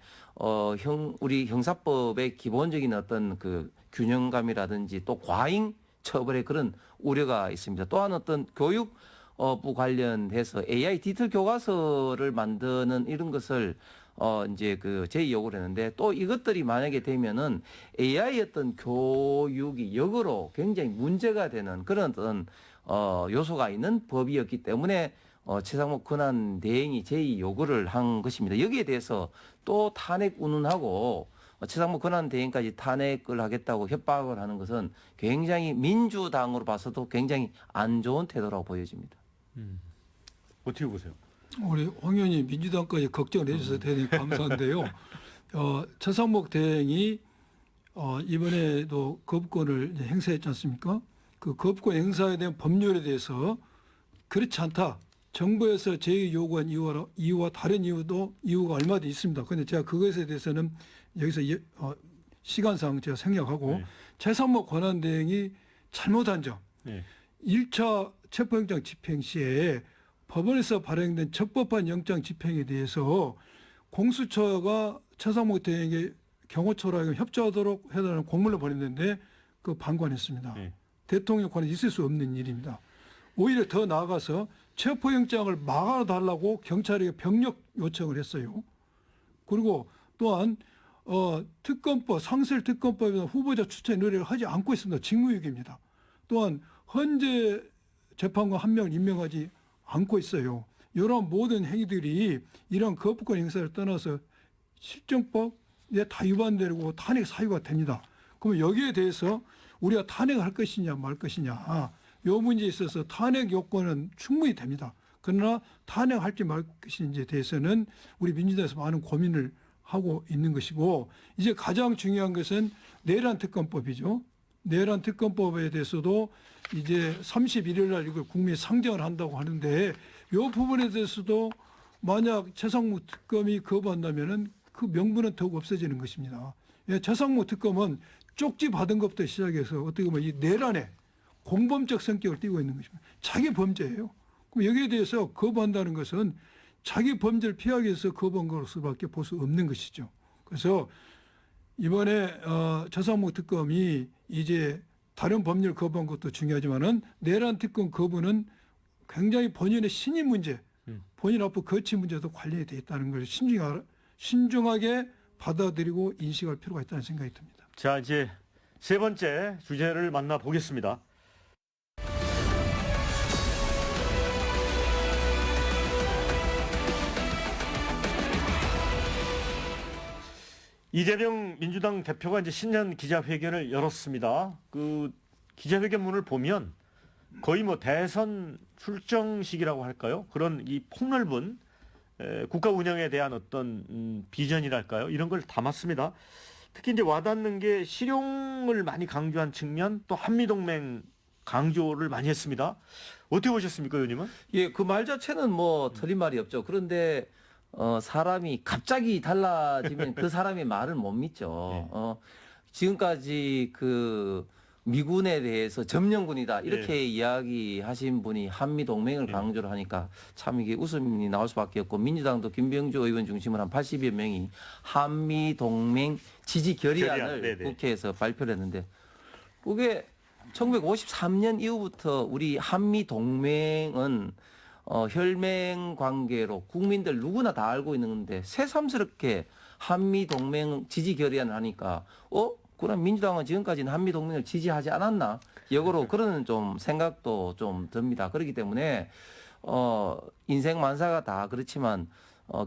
우리 형사법의 기본적인 어떤 그 균형감이라든지 또 과잉 처벌의 그런 우려가 있습니다. 또한 어떤 교육부 관련해서 AI 디지털 교과서를 만드는 이런 것을 이제 그 제의 요구를 했는데 또 이것들이 만약에 되면은 AI 어떤 교육이 역으로 굉장히 문제가 되는 그런 어떤 요소가 있는 법이었기 때문에 최상목 권한 대행이 제의 요구를 한 것입니다. 여기에 대해서 또 탄핵 운운하고 최상목 권한 대행까지 탄핵을 하겠다고 협박을 하는 것은 굉장히 민주당으로 봐서도 굉장히 안 좋은 태도라고 보여집니다. 어떻게 보세요? 우리 황 의원님 민주당까지 걱정을 해주셔서 대단히 감사한데요. 최상목 대행이 이번에도 거부권을 이제 행사했지 않습니까? 그 거부권 행사에 대한 법률에 대해서 그렇지 않다. 정부에서 제의 요구한 이유와 다른 이유가 얼마나 있습니다. 그런데 제가 그것에 대해서는 여기서 시간상 제가 생략하고 네. 최상목 권한대행이 잘못한 점. 네. 1차 체포영장 집행 시에 법원에서 발행된 적법한 영장 집행에 대해서 공수처가 최상목 대행에게 경호처랑 협조하도록 해달라는 공문을 보냈는데 그 방관했습니다. 네. 대통령 권한이 있을 수 없는 일입니다. 오히려 더 나아가서 체포영장을 막아달라고 경찰에게 병력 요청을 했어요. 그리고 또한 특검법, 상설특검법에서 후보자 추천 의뢰를 하지 않고 있습니다. 직무유기입니다. 또한 헌재 재판관 한 명을 임명하지 않고 있어요. 이런 모든 행위들이 이런 거부권 행사를 떠나서 실정법에 다 위반되고 탄핵 사유가 됩니다. 그러면 여기에 대해서 우리가 탄핵할 것이냐 말 것이냐 이 문제에 있어서 탄핵 요건은 충분히 됩니다. 그러나 탄핵할지 말 것인지에 대해서는 우리 민주당에서 많은 고민을 하고 있는 것이고 이제 가장 중요한 것은 내란 특검법이죠. 내란 특검법에 대해서도 이제 31일 날 이걸 국민에 상정을 한다고 하는데 이 부분에 대해서도 만약 최상목 특검이 거부한다면은 그 명분은 더욱 없어지는 것입니다. 최상목 특검은 쪽지 받은 것부터 시작해서 어떻게 보면 이 내란에 공범적 성격을 띠고 있는 것입니다. 자기 범죄예요. 그럼 여기에 대해서 거부한다는 것은 자기 범죄를 피하기 위해서 거부한 것으로밖에 볼 수 없는 것이죠. 그래서 이번에 최상목 특검이 이제 다른 법률 거부한 것도 중요하지만은 내란 특검 거부는 굉장히 본인의 신임 문제, 본인 앞으로 거치 문제도 관련이 돼 있다는 걸 신중하게 받아들이고 인식할 필요가 있다는 생각이 듭니다. 자, 이제 세 번째 주제를 만나보겠습니다. 이재명 민주당 대표가 이제 신년 기자회견을 열었습니다. 그 기자회견문을 보면 거의 뭐 대선 출정식이라고 할까요? 그런 이 폭넓은 국가 운영에 대한 어떤 비전이랄까요? 이런 걸 담았습니다. 특히 이제 와닿는 게 실용을 많이 강조한 측면, 또 한미동맹 강조를 많이 했습니다. 어떻게 보셨습니까, 의원님은? 예, 그 말 자체는 뭐 틀린 말이 없죠. 그런데 사람이 갑자기 달라지면 그 사람의 말을 못 믿죠. 지금까지 그 미군에 대해서 점령군이다 이렇게 이야기하신 분이 한미 동맹을 강조를 하니까 참 이게 웃음이 나올 수밖에 없고 민주당도 김병주 의원 중심으로 한 80여 명이 한미 동맹 지지 결의안을 국회에서 발표를 했는데 그게 1953년 이후부터 우리 한미 동맹은 혈맹 관계로 국민들 누구나 다 알고 있는 건데 새삼스럽게 한미 동맹 지지 결의안을 하니까 그럼 민주당은 지금까지는 한미 동맹을 지지하지 않았나? 역으로 그런 좀 생각도 좀 듭니다. 그렇기 때문에 인생 만사가 다 그렇지만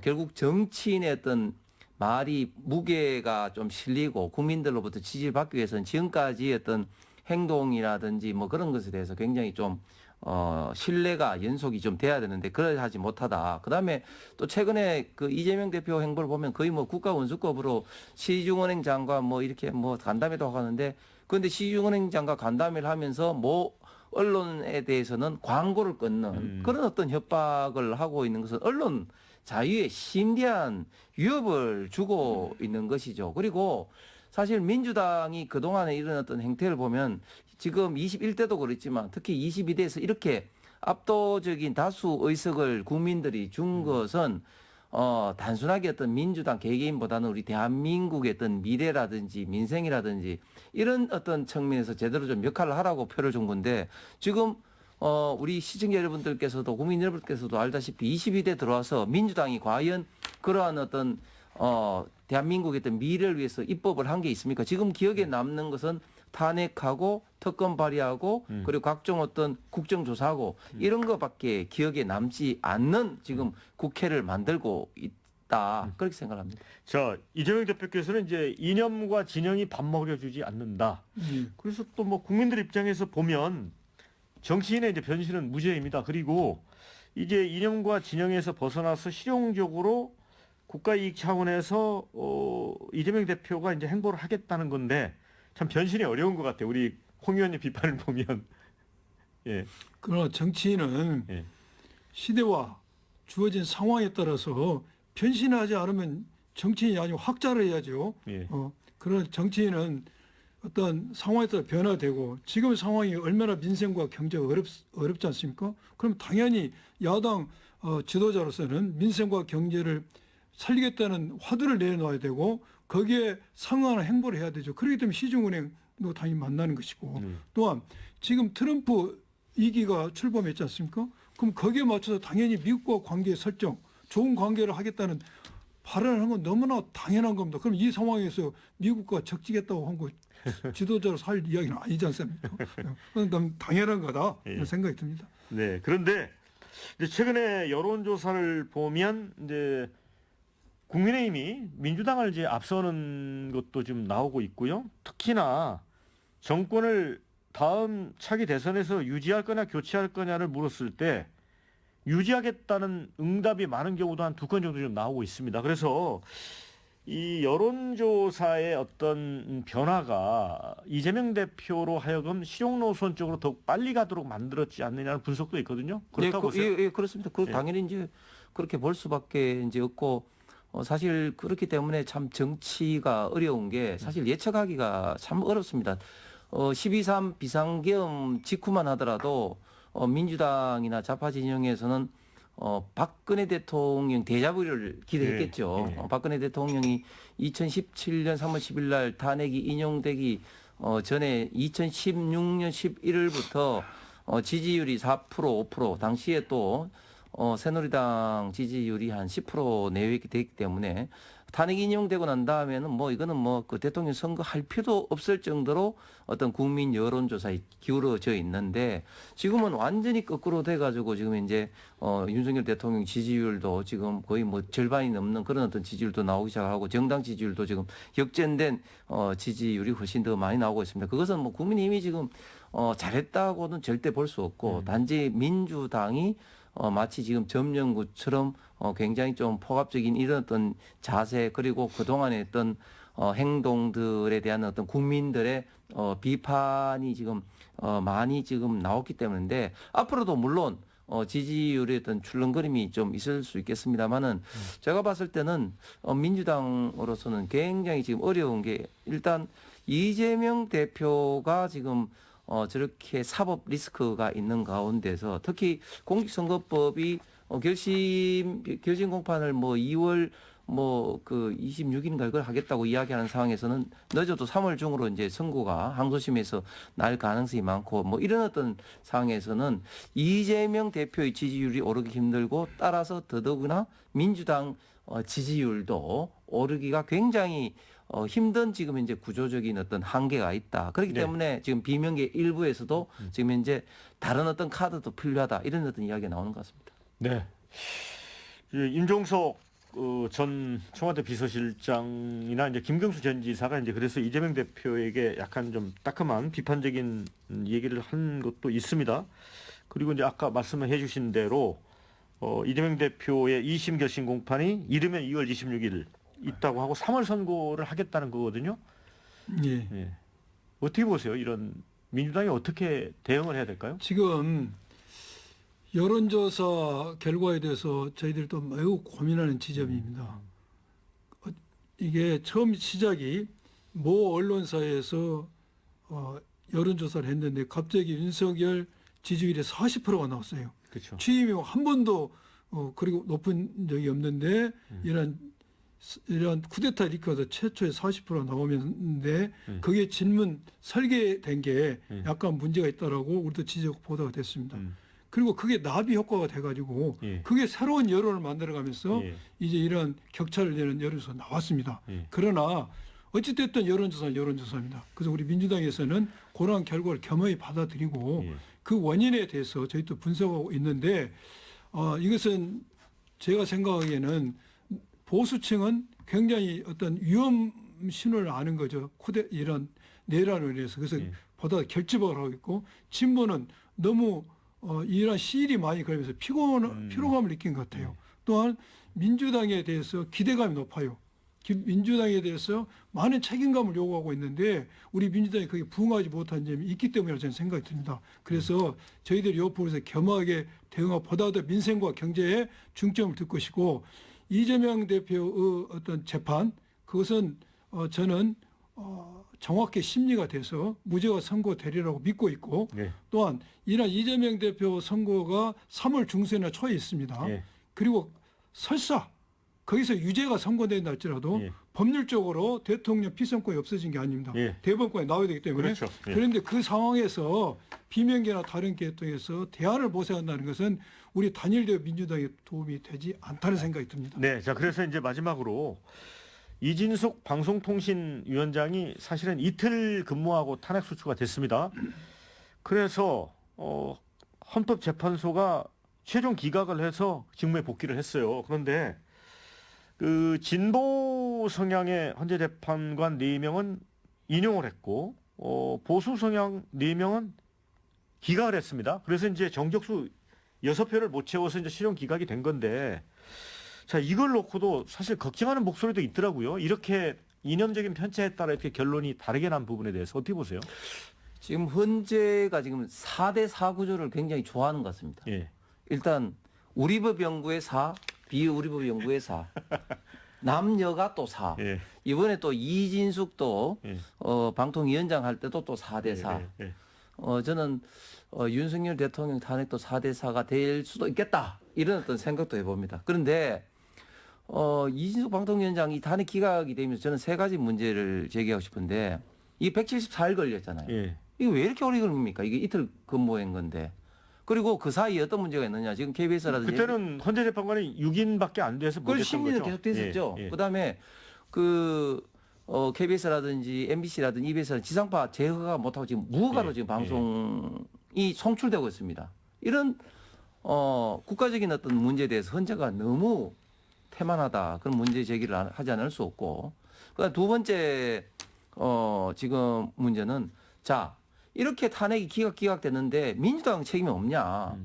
결국 정치인의 어떤 말이 무게가 좀 실리고 국민들로부터 지지를 받기 위해서는 지금까지 어떤 행동이라든지 뭐 그런 것에 대해서 굉장히 좀 신뢰가 연속이 좀 돼야 되는데 그래 하지 못하다. 그다음에 또 최근에 그 이재명 대표 행보를 보면 거의 뭐 국가 원수급으로 시중은행 장과 뭐 이렇게 뭐 간담회도 하는데 그런데 시중은행 장과 간담회를 하면서 뭐 언론에 대해서는 광고를 끊는 그런 어떤 협박을 하고 있는 것은 언론 자유에 심대한 위협을 주고 있는 것이죠. 그리고 사실 민주당이 그동안에 이런 어떤 행태를 보면 지금 21대도 그렇지만 특히 22대에서 이렇게 압도적인 다수 의석을 국민들이 준 것은 단순하게 어떤 민주당 개개인보다는 우리 대한민국의 어떤 미래라든지 민생이라든지 이런 어떤 측면에서 제대로 좀 역할을 하라고 표를 준 건데 지금 우리 시청자 여러분들께서도 국민 여러분께서도 알다시피 22대 들어와서 민주당이 과연 그러한 어떤 대한민국의 어떤 미래를 위해서 입법을 한 게 있습니까? 지금 기억에 남는 것은 탄핵하고 특검 발의하고 그리고 각종 어떤 국정조사하고 이런 것밖에 기억에 남지 않는 지금 국회를 만들고 있다. 그렇게 생각합니다. 자, 이재명 대표께서는 이제 이념과 진영이 밥 먹여주지 않는다. 그래서 또 뭐 국민들 입장에서 보면 정치인의 이제 변신은 무죄입니다. 그리고 이제 이념과 진영에서 벗어나서 실용적으로 국가이익 차원에서 이재명 대표가 이제 행보를 하겠다는 건데 참 변신이 어려운 것 같아요. 우리 홍 의원님 비판을 보면. 예. 그러나 정치인은 예. 시대와 주어진 상황에 따라서 변신하지 않으면 정치인이 아니고 학자를 해야죠. 예. 그런 정치인은 어떤 상황에 따라 변화되고 지금 상황이 얼마나 민생과 경제가 어렵지 않습니까? 그럼 당연히 야당 지도자로서는 민생과 경제를 살리겠다는 화두를 내놓아야 되고 거기에 상응하는 행보를 해야 되죠. 그렇기 때문에 시중은행도 당연히 만나는 것이고 또한 지금 트럼프 2기가 출범했지 않습니까? 그럼 거기에 맞춰서 당연히 미국과 관계 설정, 좋은 관계를 하겠다는 발언을 한 건 너무나 당연한 겁니다. 그럼 이 상황에서 미국과 적지겠다고 한 거 지도자로서 할 이야기는 아니지 않습니까? 그건 너무 당연한 거다 이런 생각이 듭니다. 네. 그런데 이제 최근에 여론조사를 보면 이제 국민의힘이 민주당을 이제 앞서는 것도 좀 나오고 있고요. 특히나 정권을 다음 차기 대선에서 유지할 거냐 교체할 거냐를 물었을 때 유지하겠다는 응답이 많은 경우도 한 2건 정도 좀 나오고 있습니다. 그래서 이 여론조사의 어떤 변화가 이재명 대표로 하여금 실용 노선 쪽으로 더욱 빨리 가도록 만들었지 않느냐는 분석도 있거든요. 그렇다고 보세요? 예, 그렇습니다. 그 당연히 이제 그렇게 볼 수밖에 이제 없고 사실 그렇기 때문에 참 정치가 어려운 게 사실 예측하기가 참 어렵습니다. 12.3 비상계엄 직후만 하더라도 민주당이나 좌파 진영에서는 박근혜 대통령 데자부를 기대했겠죠. 네, 네. 박근혜 대통령이 2017년 3월 10일 날 탄핵이 인용되기 전에 2016년 11월부터 지지율이 4%, 5% 당시에 또 새누리당 지지율이 한 10% 내외 됐기 때문에 탄핵 인용되고 난 다음에는 뭐 이거는 뭐 그 대통령 선거 할 필요도 없을 정도로 어떤 국민 여론조사에 기울어져 있는데 지금은 완전히 거꾸로 돼가지고 지금 이제 윤석열 대통령 지지율도 지금 거의 뭐 절반이 넘는 그런 어떤 지지율도 나오기 시작하고 정당 지지율도 지금 역전된 지지율이 훨씬 더 많이 나오고 있습니다. 그것은 뭐 국민의힘이 지금 잘했다고는 절대 볼 수 없고 단지 민주당이 마치 지금 점령구처럼 굉장히 좀 포갑적인 이런 어떤 자세 그리고 그동안에 어떤 행동들에 대한 어떤 국민들의 비판이 지금 많이 지금 나왔기 때문인데 앞으로도 물론 지지율의 어떤 출렁거림이 좀 있을 수 있겠습니다만은 제가 봤을 때는 민주당으로서는 굉장히 지금 어려운 게 일단 이재명 대표가 지금 저렇게 사법 리스크가 있는 가운데서 특히 공직선거법이 결심 공판을 뭐 2월 그 26일인가 이걸 하겠다고 이야기하는 상황에서는 늦어도 3월 중으로 이제 선고가 항소심에서 날 가능성이 많고 뭐 이런 어떤 상황에서는 이재명 대표의 지지율이 오르기 힘들고 따라서 더더구나 민주당 지지율도 오르기가 굉장히 힘든 지금 이제 구조적인 어떤 한계가 있다. 그렇기 때문에 지금 비명계 일부에서도 지금 이제 다른 어떤 카드도 필요하다. 이런 어떤 이야기가 나오는 것 같습니다. 네. 임종석 전 청와대 비서실장이나 이제 김경수 전 지사가 이제 그래서 이재명 대표에게 약간 좀 따끔한 비판적인 얘기를 한 것도 있습니다. 그리고 이제 아까 말씀해 주신 대로 이재명 대표의 2심 결심 공판이 이르면 2월 26일 있다고 하고 3월 선고를 하겠다는 거거든요. 예. 예. 어떻게 보세요? 이런 민주당이 어떻게 대응을 해야 될까요? 지금 여론조사 결과에 대해서 저희들이 또 매우 고민하는 지점입니다. 이게 처음 시작이 모 언론사에서 여론조사를 했는데 갑자기 윤석열 지지율이 40%가 나왔어요. 그렇죠. 취임이 한 번도 그리고 높은 적이 없는데 이런 쿠데타 일으켜서 최초의 40% 나오는데 그게 질문 설계된 게 약간 문제가 있다라고 우리도 지적 보도가 됐습니다. 그리고 그게 나비 효과가 돼가지고 예. 그게 새로운 여론을 만들어가면서 예. 이제 이런 격차를 내는 여론조사 나왔습니다. 예. 그러나 어찌됐든 여론조사는 여론조사입니다. 그래서 우리 민주당에서는 그러한 결과를 겸허히 받아들이고 예. 그 원인에 대해서 저희도 분석하고 있는데 이것은 제가 생각하기에는 보수층은 굉장히 어떤 위험 신호를 아는 거죠. 이런 내란으로 인해서. 그래서 예. 보다 결집을 하고 있고 진보는 너무 이런 시일이 많이 걸리면서 피로감을 느낀 것 같아요. 또한 민주당에 대해서 기대감이 높아요. 민주당에 대해서 많은 책임감을 요구하고 있는데 우리 민주당이 거기에 부응하지 못한 점이 있기 때문이라고 저는 생각이 듭니다. 그래서 저희들이 이 부분에서 겸허하게 대응하고 보다 더 민생과 경제에 중점을 둘 것이고 이재명 대표의 어떤 재판 그것은 저는 정확히 심리가 돼서 무죄가 선고되리라고 믿고 있고 예. 또한 이날 이재명 대표 선고가 3월 중순이나 초에 있습니다. 예. 그리고 설사 거기서 유죄가 선고된다 할지라도 예. 법률적으로 대통령 피선권이 없어진 게 아닙니다. 예. 대법원에 나와야 되기 때문에 그렇죠. 예. 그런데 그 상황에서 비명계나 다른 계에 통해서 대안을 모색한다는 것은 우리 단일대 민주당에 도움이 되지 않다는 생각이 듭니다. 네, 자 그래서 이제 마지막으로 이진숙 방송통신위원장이 사실은 이틀 근무하고 탄핵 소추가 됐습니다. 그래서 헌법재판소가 최종 기각을 해서 직무에 복귀를 했어요. 그런데 그 진보 성향의 헌재 재판관 4명은 인용을 했고 보수 성향 4명은 기각을 했습니다. 그래서 이제 정적수 6표를 못 채워서 이제 실형 기각이 된 건데 자 이걸 놓고도 사실 걱정하는 목소리도 있더라고요. 이렇게 이념적인 편차에 따라 이렇게 결론이 다르게 난 부분에 대해서 어떻게 보세요? 지금 헌재가 지금 4대4 구조를 굉장히 좋아하는 것 같습니다. 예. 일단 우리법 연구의 4, 비우리법 연구의 4, 남녀가 또 4. 예. 이번에 또 이진숙도 예. 방통위원장 할 때도 또 4대4. 예. 예. 저는 윤석열 대통령 탄핵도 4대4가 될 수도 있겠다. 이런 어떤 생각도 해봅니다. 그런데 이진숙 방통위원장이 탄핵 기각이 되면서 저는 3가지 문제를 제기하고 싶은데 이게 174일 걸렸잖아요. 예. 이거 왜 이렇게 오래 걸립니까? 이게 이틀 근무한 건데. 그리고 그 사이에 어떤 문제가 있느냐. 지금 KBS라든지 그때는 헌재 재판관이 6인밖에 안 돼서 못 그걸 했던 심리는 거죠. 계속 됐었죠. 예. 예. 그다음에 KBS라든지 MBC라든지 EBS라든지 지상파 제어가 못하고 지금 무허가로 예. 지금 방송이 송출되고 있습니다. 이런 국가적인 어떤 문제에 대해서 헌재가 너무 태만하다. 그런 문제 제기를 하지 않을 수 없고. 그다음 두 번째 지금 문제는 자 이렇게 탄핵이 기각됐는데 민주당 책임이 없냐?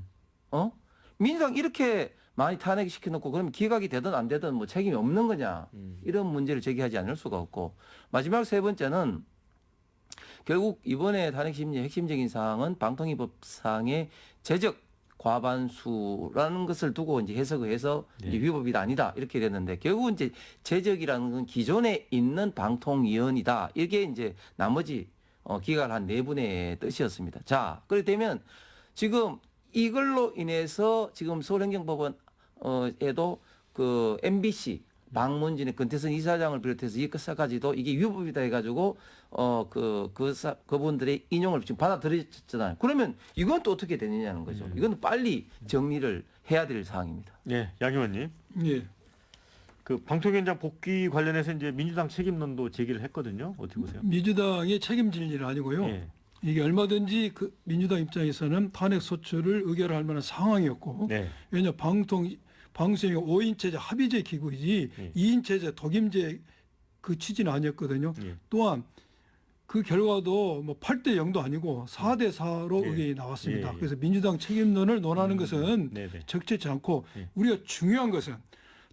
민주당 이렇게 많이 탄핵 시켜놓고 그러면 기각이 되든 안 되든 뭐 책임이 없는 거냐? 이런 문제를 제기하지 않을 수가 없고 마지막 3번째는 결국 이번에 탄핵 심리의 핵심적인 사항은 방통위법상의 제적 과반수라는 것을 두고 이제 해석을 해서 네. 이제 위법이다 아니다 이렇게 됐는데 결국은 이제 제적이라는 건 기존에 있는 방통위원이다 이게 이제 나머지 기각을 한 4분의 뜻이었습니다. 자, 그렇게 되면 지금 이걸로 인해서 지금 서울행정법원에도 그 MBC 박문진의 권태선 이사장을 비롯해서 이것까지도 이게 위법이다 해가지고 그분들의 인용을 지금 받아들였잖아요. 그러면 이건 또 어떻게 되느냐는 거죠. 이건 빨리 정리를 해야 될 사항입니다. 예, 양 의원님. 예. 그 방통위원장 복귀 관련해서 이제 민주당 책임론도 제기를 했거든요. 어떻게 보세요? 민주당이 책임질 일은 아니고요. 예. 이게 얼마든지 그 민주당 입장에서는 탄핵 소추를 의결할 만한 상황이었고 네. 왜냐 방송이 5인체제 합의제 기구이지 예. 2인체제 독임제 그 취지는 아니었거든요. 예. 또한 그 결과도 뭐 8대 0도 아니고 4대 4로 예. 의견이 나왔습니다. 예, 예. 그래서 민주당 책임론을 논하는 것은 네네. 적절치 않고 예. 우리가 중요한 것은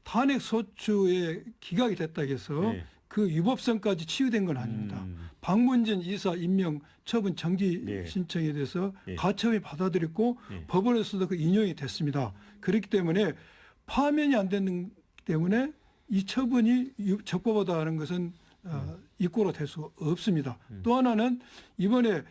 탄핵 소추에 기각이 됐다 해서 예. 그 위법성까지 치유된 건 아닙니다. 박문진 이사 임명 처분 정지 예. 신청에 대해서 예. 가처분이 받아들였고 예. 법원에서도 그 인용이 됐습니다. 그렇기 때문에 파면이 안 되는 때문에 이 처분이 적법하다는 것은 입고로 될 수 없습니다. 또 하나는 이번에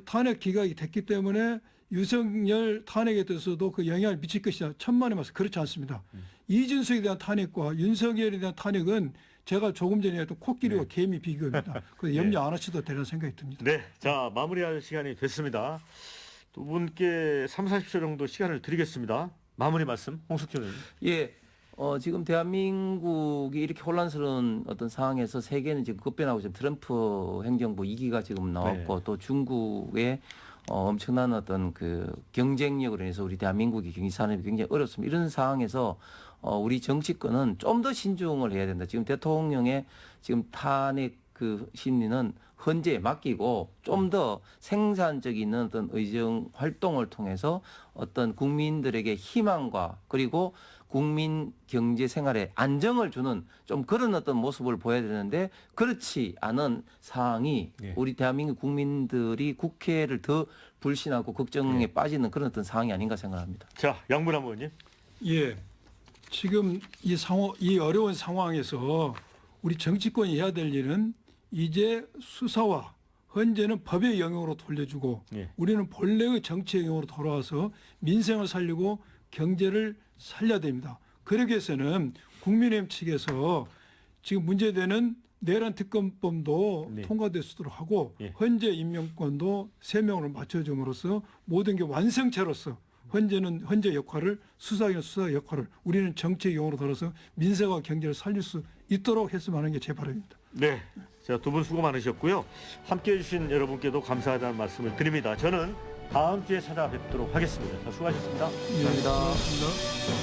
탄핵 기각이 됐기 때문에 윤석열 탄핵에 대해서도 그 영향을 미칠 것이다. 천만에 맞서 그렇지 않습니다. 이준석에 대한 탄핵과 윤석열에 대한 탄핵은 제가 조금 전에 했던 코끼리와 개미 비교입니다. 그래서 염려 안 하셔도 되는 생각이 듭니다. 네, 자 마무리할 시간이 됐습니다. 두 분께 3, 40초 정도 시간을 드리겠습니다. 마무리 말씀, 홍석준 의원님. 예. 지금 대한민국이 이렇게 혼란스러운 어떤 상황에서 세계는 지금 급변하고 지금 트럼프 행정부 2기가 지금 나왔고 네. 또 중국의 엄청난 어떤 그 경쟁력으로 인해서 우리 대한민국이 경제 산업이 굉장히 어렵습니다. 이런 상황에서 우리 정치권은 좀 더 신중을 해야 된다. 지금 대통령의 지금 탄핵 그 심리는 헌재에 맡기고 좀 더 생산적인 어떤 의정 활동을 통해서 어떤 국민들에게 희망과 그리고 국민 경제 생활에 안정을 주는 좀 그런 어떤 모습을 보여야 되는데 그렇지 않은 상황이 예. 우리 대한민국 국민들이 국회를 더 불신하고 걱정에 예. 빠지는 그런 어떤 상황이 아닌가 생각합니다. 자, 양문환 의원님. 예. 지금 이 어려운 상황에서 우리 정치권이 해야 될 일은 이제 수사와 헌재는 법의 영역으로 돌려주고 예. 우리는 본래의 정치의 영역으로 돌아와서 민생을 살리고 경제를 살려야 됩니다. 그러기 위해서는 국민의힘 측에서 지금 문제되는 내란 특검법도 네. 통과될 수 있도록 하고 예. 헌재 임명권도 3명으로 맞춰줌으로써 모든 게 완성체로서 헌재는 헌재 역할을 수사기는 수사 역할을 우리는 정치의 영역으로 돌아서 민생과 경제를 살릴 수 있도록 했으면 하는 게 제 바람입니다. 네, 자, 두 분 수고 많으셨고요. 함께해 주신 여러분께도 감사하다는 말씀을 드립니다. 저는 다음 주에 찾아뵙도록 하겠습니다. 자, 수고하셨습니다. 예, 고맙습니다.